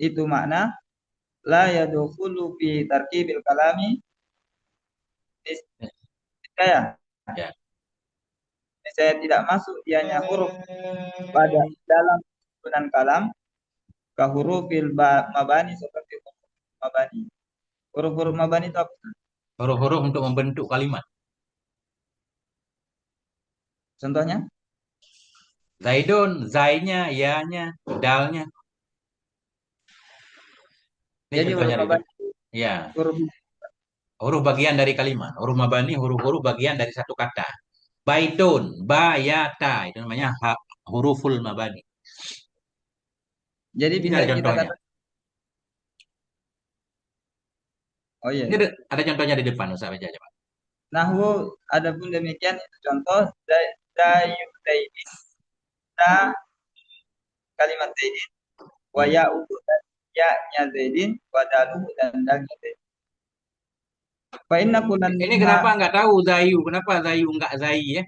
Speaker 2: itu makna la yadkhulu fi tarkibil kalami niscaya
Speaker 1: Ya.
Speaker 2: saya tidak masuk dianya huruf pada dalam susunan kalam ka hurufil mabani seperti huruf mabani. Huruf-huruf mabani itu apa?
Speaker 1: Huruf-huruf untuk membentuk kalimat.
Speaker 2: Contohnya?
Speaker 1: Zaidun, zainya, ya-nya, dalnya. Ini
Speaker 2: Jadi huruf
Speaker 1: contohnya di
Speaker 2: mabani
Speaker 1: ya,
Speaker 2: huruf
Speaker 1: huruf bagian dari kalimat. Huruf mabani huruf-huruf bagian dari satu kata. Baitun, bayata, itu namanya huruful mabani.
Speaker 2: jadi
Speaker 1: Ini
Speaker 2: bisa
Speaker 1: ada
Speaker 2: kita
Speaker 1: contohnya.
Speaker 2: katakan oh iya.
Speaker 1: Ini ada contohnya di depan, Ustaz baca coba.
Speaker 2: Nahwu adapun demikian itu contoh dayu daidin da kalimat daidin wa
Speaker 1: Hmm.
Speaker 2: ya'udu dan ya-nya zaidin wa daluhu dan dalnya zaidin. Fa inna kulan
Speaker 1: Ini
Speaker 2: minha
Speaker 1: kenapa nggak tahu Zayu? Kenapa Zayu nggak Zai ya?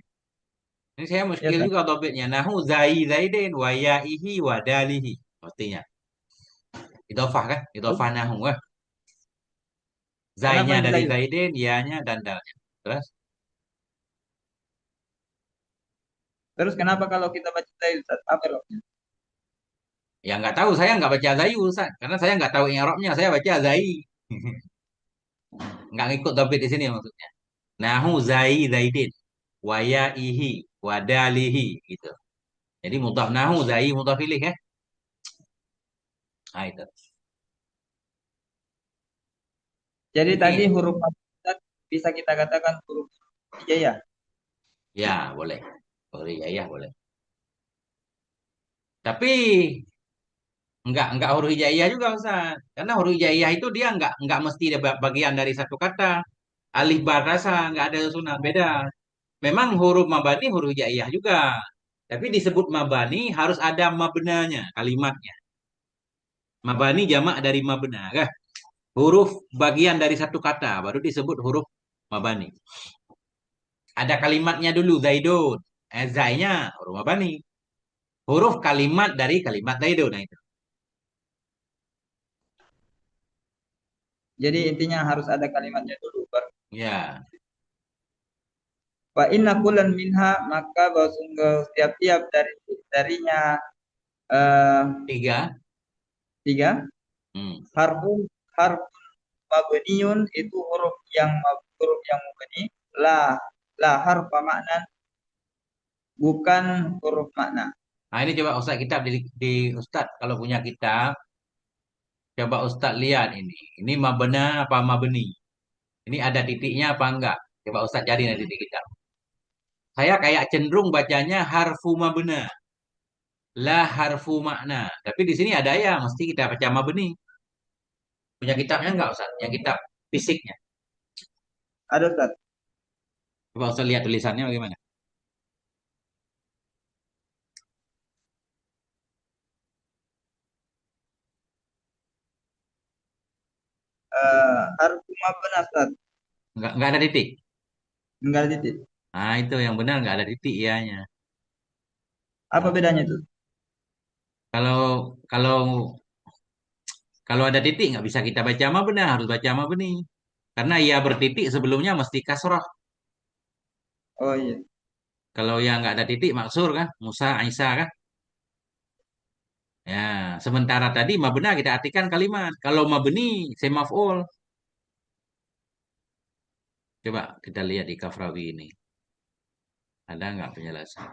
Speaker 1: Ini saya
Speaker 2: ya
Speaker 1: muskil
Speaker 2: Ustaz.
Speaker 1: juga topiknya. Nahu Zai Zaidin wa yaihi wa dalihi. Artinya. Idofah kan? Idofah nahu kan?
Speaker 2: Kenapa
Speaker 1: Zainya dari
Speaker 2: dilayu?
Speaker 1: Zaidin, ya-nya dan dalnya. Terus?
Speaker 2: Terus kenapa kalau kita baca dayu Ustaz? Apa roknya?
Speaker 1: Ya nggak tahu, saya nggak baca Zayu, Ustaz. Karena saya nggak tahu i'rabnya, saya baca Zai. Nggak ngikut topik di sini maksudnya. Nahu Zai Zaidin. Wa yaihi wa dalihi. Gitu. Jadi mudhaf nahu Zai mudhaf ilih ya. Nah, itu.
Speaker 2: Jadi tadi
Speaker 1: Ini
Speaker 2: huruf Ustaz, bisa kita katakan huruf hijaiyah.
Speaker 1: Ya, boleh. Huruf hijaiyah boleh. Tapi enggak huruf hijaiyah juga Ustaz. Karena huruf hijaiyah itu dia enggak mesti dia bagian dari satu kata. Alif ba rasa enggak ada sunat beda. Memang huruf mabani huruf hijaiyah juga. Tapi disebut mabani harus ada mabnanya, kalimatnya. Mabani jamak dari mabna, kan? Huruf bagian dari satu kata baru disebut huruf mabani. Ada kalimatnya dulu Zaidun. Zainya huruf mabani. Huruf kalimat dari kalimat Zaidun. Nah itu.
Speaker 2: Jadi intinya harus ada kalimatnya dulu.
Speaker 1: Ya,
Speaker 2: Wa inna kullan minha, maka bahwa sungguh setiap-tiap darinya eh,
Speaker 1: tiga.
Speaker 2: tiga
Speaker 1: Hmm.
Speaker 2: harfun harfun mabniun, itu huruf yang mabni, la la harfa makna, bukan huruf makna.
Speaker 1: Nah ini coba Ustaz kitab di Ustaz kalau punya kitab, coba Ustaz lihat ini. Ini mabena apa mabeni? Ini ada titiknya apa enggak? Coba Ustaz cari nanti titik kitab. Saya kayak cenderung bacanya harfu mabena, la harfu makna. Tapi di sini ada ya, mesti kita baca mabeni. Punya kitabnya enggak Ustaz? Yang kitab fisiknya.
Speaker 2: Ada Ustaz.
Speaker 1: Coba Ustaz lihat tulisannya bagaimana?
Speaker 2: Harfu mabna Ustaz,
Speaker 1: Enggak ada titik.
Speaker 2: enggak ada titik.
Speaker 1: Nah itu yang benar enggak ada titik ianya.
Speaker 2: Apa bedanya itu?
Speaker 1: Kalau kalau kalau ada titik nggak bisa kita baca mabena, harus baca mabeni. Karena ia bertitik sebelumnya mesti kasroh.
Speaker 2: Oh iya.
Speaker 1: Kalau yang nggak ada titik maksur kan, Musa, Aisyah kan. Ya, sementara tadi mabena kita artikan kalimat. Kalau mabeni, semaf'ul. Coba kita lihat di Kafrawi ini. Ada nggak penjelasan?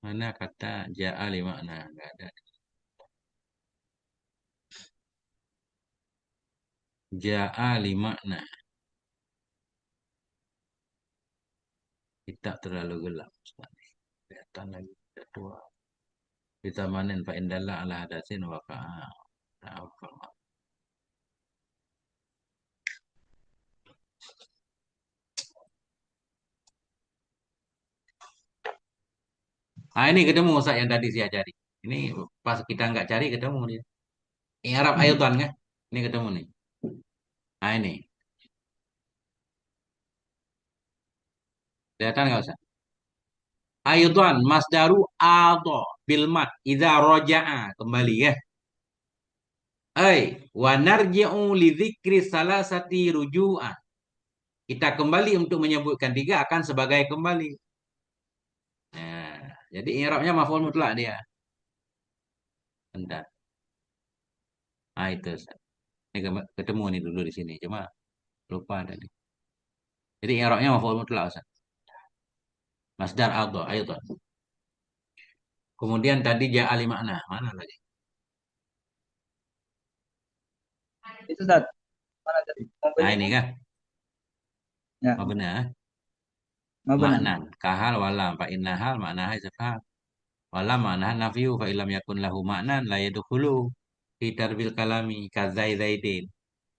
Speaker 1: Mana kata ja'a li makna? Nggak ada. Ja'a li makna. Tidak terlalu gelap. Kelihatan lagi. Tidak tua. Ditamanin fa indalla ala hadasin waqa'a. Ah ini ketemu Ustaz yang tadi saya cari. Ini pas kita nggak cari ketemu dia. Ini Arab Ayutan kan? Ini ketemu nih. Nah ini. Kelihatan nggak Ustaz? Ayutan masdaru adha bil mat idza raja'a kembali ya. Ai wa narji'u li dzikri salasati ruju'an. Kita kembali untuk menyebutkan tiga akan sebagai kembali. Nah, jadi i'rabnya maf'ul mutlak dia. Bentar. Ah itu Ustaz. Ini ketemu nih dulu di sini. Cuma lupa tadi. Jadi i'rabnya maf'ul mutlak Ustaz. Masdar adha ayutan. Kemudian tadi ja'a li makna. Mana lagi?
Speaker 2: Itu Ustaz. Mana tadi?
Speaker 1: Nah
Speaker 2: Mabni.
Speaker 1: ini kan.
Speaker 2: Ya,
Speaker 1: Apa benar?
Speaker 2: mabna.
Speaker 1: Makna. Kahal walam. Fa inna hal makna istifham. Walam makna nafyu. Fa ilam yakun lahu maknan la yadukhulu. Fi tarbil kalami. Kazai zaidin.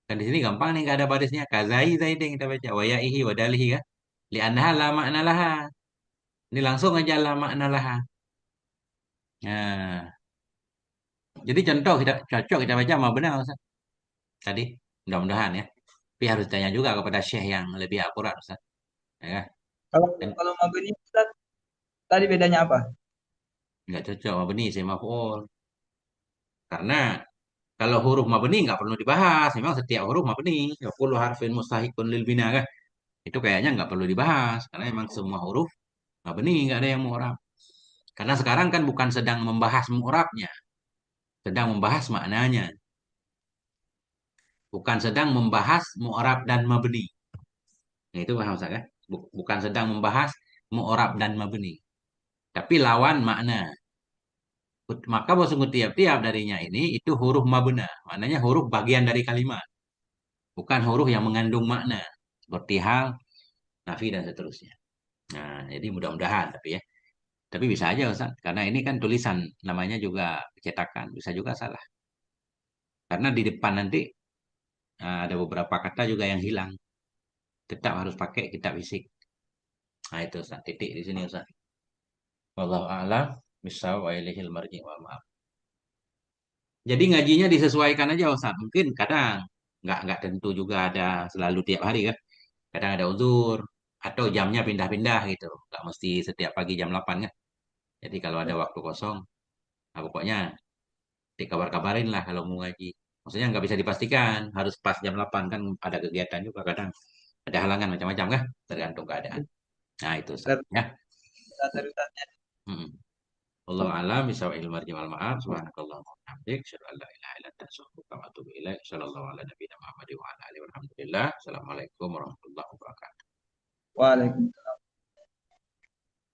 Speaker 1: Kan di sini gampang nih nggak ada barisnya. Kazai zaidin kita baca. Wayaihi wadalihi kan. Li'annaha la makna laha. Ini langsung aja la makna laha. Nah, jadi contoh kita cocok kita baca sama benar Ustaz. Tadi mudah-mudahan ya. Tapi harus tanya juga kepada syekh yang lebih akurat Ustaz. Ya kan?
Speaker 2: Kalau
Speaker 1: Dan
Speaker 2: kalau mabni Ustaz, tadi bedanya apa?
Speaker 1: nggak cocok sama benih saya maf'ul. Karena kalau huruf mabni nggak perlu dibahas. Memang setiap huruf mabni. Ya kullu harfin mustahikun lil bina kan. Itu kayaknya nggak perlu dibahas. Karena memang semua huruf mabni nggak ada yang mu'rab. Karena sekarang kan bukan sedang membahas mu'rabnya, sedang membahas maknanya. Bukan sedang membahas mu'rab dan mabni. Nah, itu paham Ustaz kan? Bukan sedang membahas mu'rab dan mabni. Tapi lawan makna. Maka sungguh tiap-tiap darinya ini itu huruf mabna. Maknanya huruf bagian dari kalimat. Bukan huruf yang mengandung makna. Seperti hal, nafi, dan seterusnya. Nah, jadi mudah-mudahan tapi ya. Tapi bisa aja Ustaz. Karena ini kan tulisan. Namanya juga cetakan. Bisa juga salah. Karena di depan nanti ada beberapa kata juga yang hilang. Tetap harus pakai kitab fisik. Nah itu Ustaz. Titik di sini Ustaz. Wallahu a'lam. Misal wa ilaihil marji wal ma'ab. Jadi ngajinya disesuaikan aja Ustaz. Mungkin kadang nggak tentu juga ada selalu tiap hari kan. Kadang ada uzur atau jamnya pindah-pindah gitu. Nggak mesti setiap pagi jam 8 kan. Jadi kalau ada waktu kosong, nah pokoknya dikabar-kabarin lah kalau mau ngaji. Maksudnya nggak bisa dipastikan harus pas jam 8 kan ada kegiatan juga kadang ada halangan macam-macam kan tergantung keadaan. Nah itu Ustaz. Ya.
Speaker 2: Dasar-dasarnya.
Speaker 1: Mm-mm. Wallahu a'lam bishawab ilmu marji wal ma'ab. Subhanakallahumma wa bihamdik. Asyhadu an la ilaha illa anta astaghfiruka wa atubu ilaik. Sallallahu ala nabiyina Muhammad wa ala alihi wa alhamdulillah. Assalamualaikum warahmatullahi wabarakatuh.
Speaker 2: Waalaikumsalam.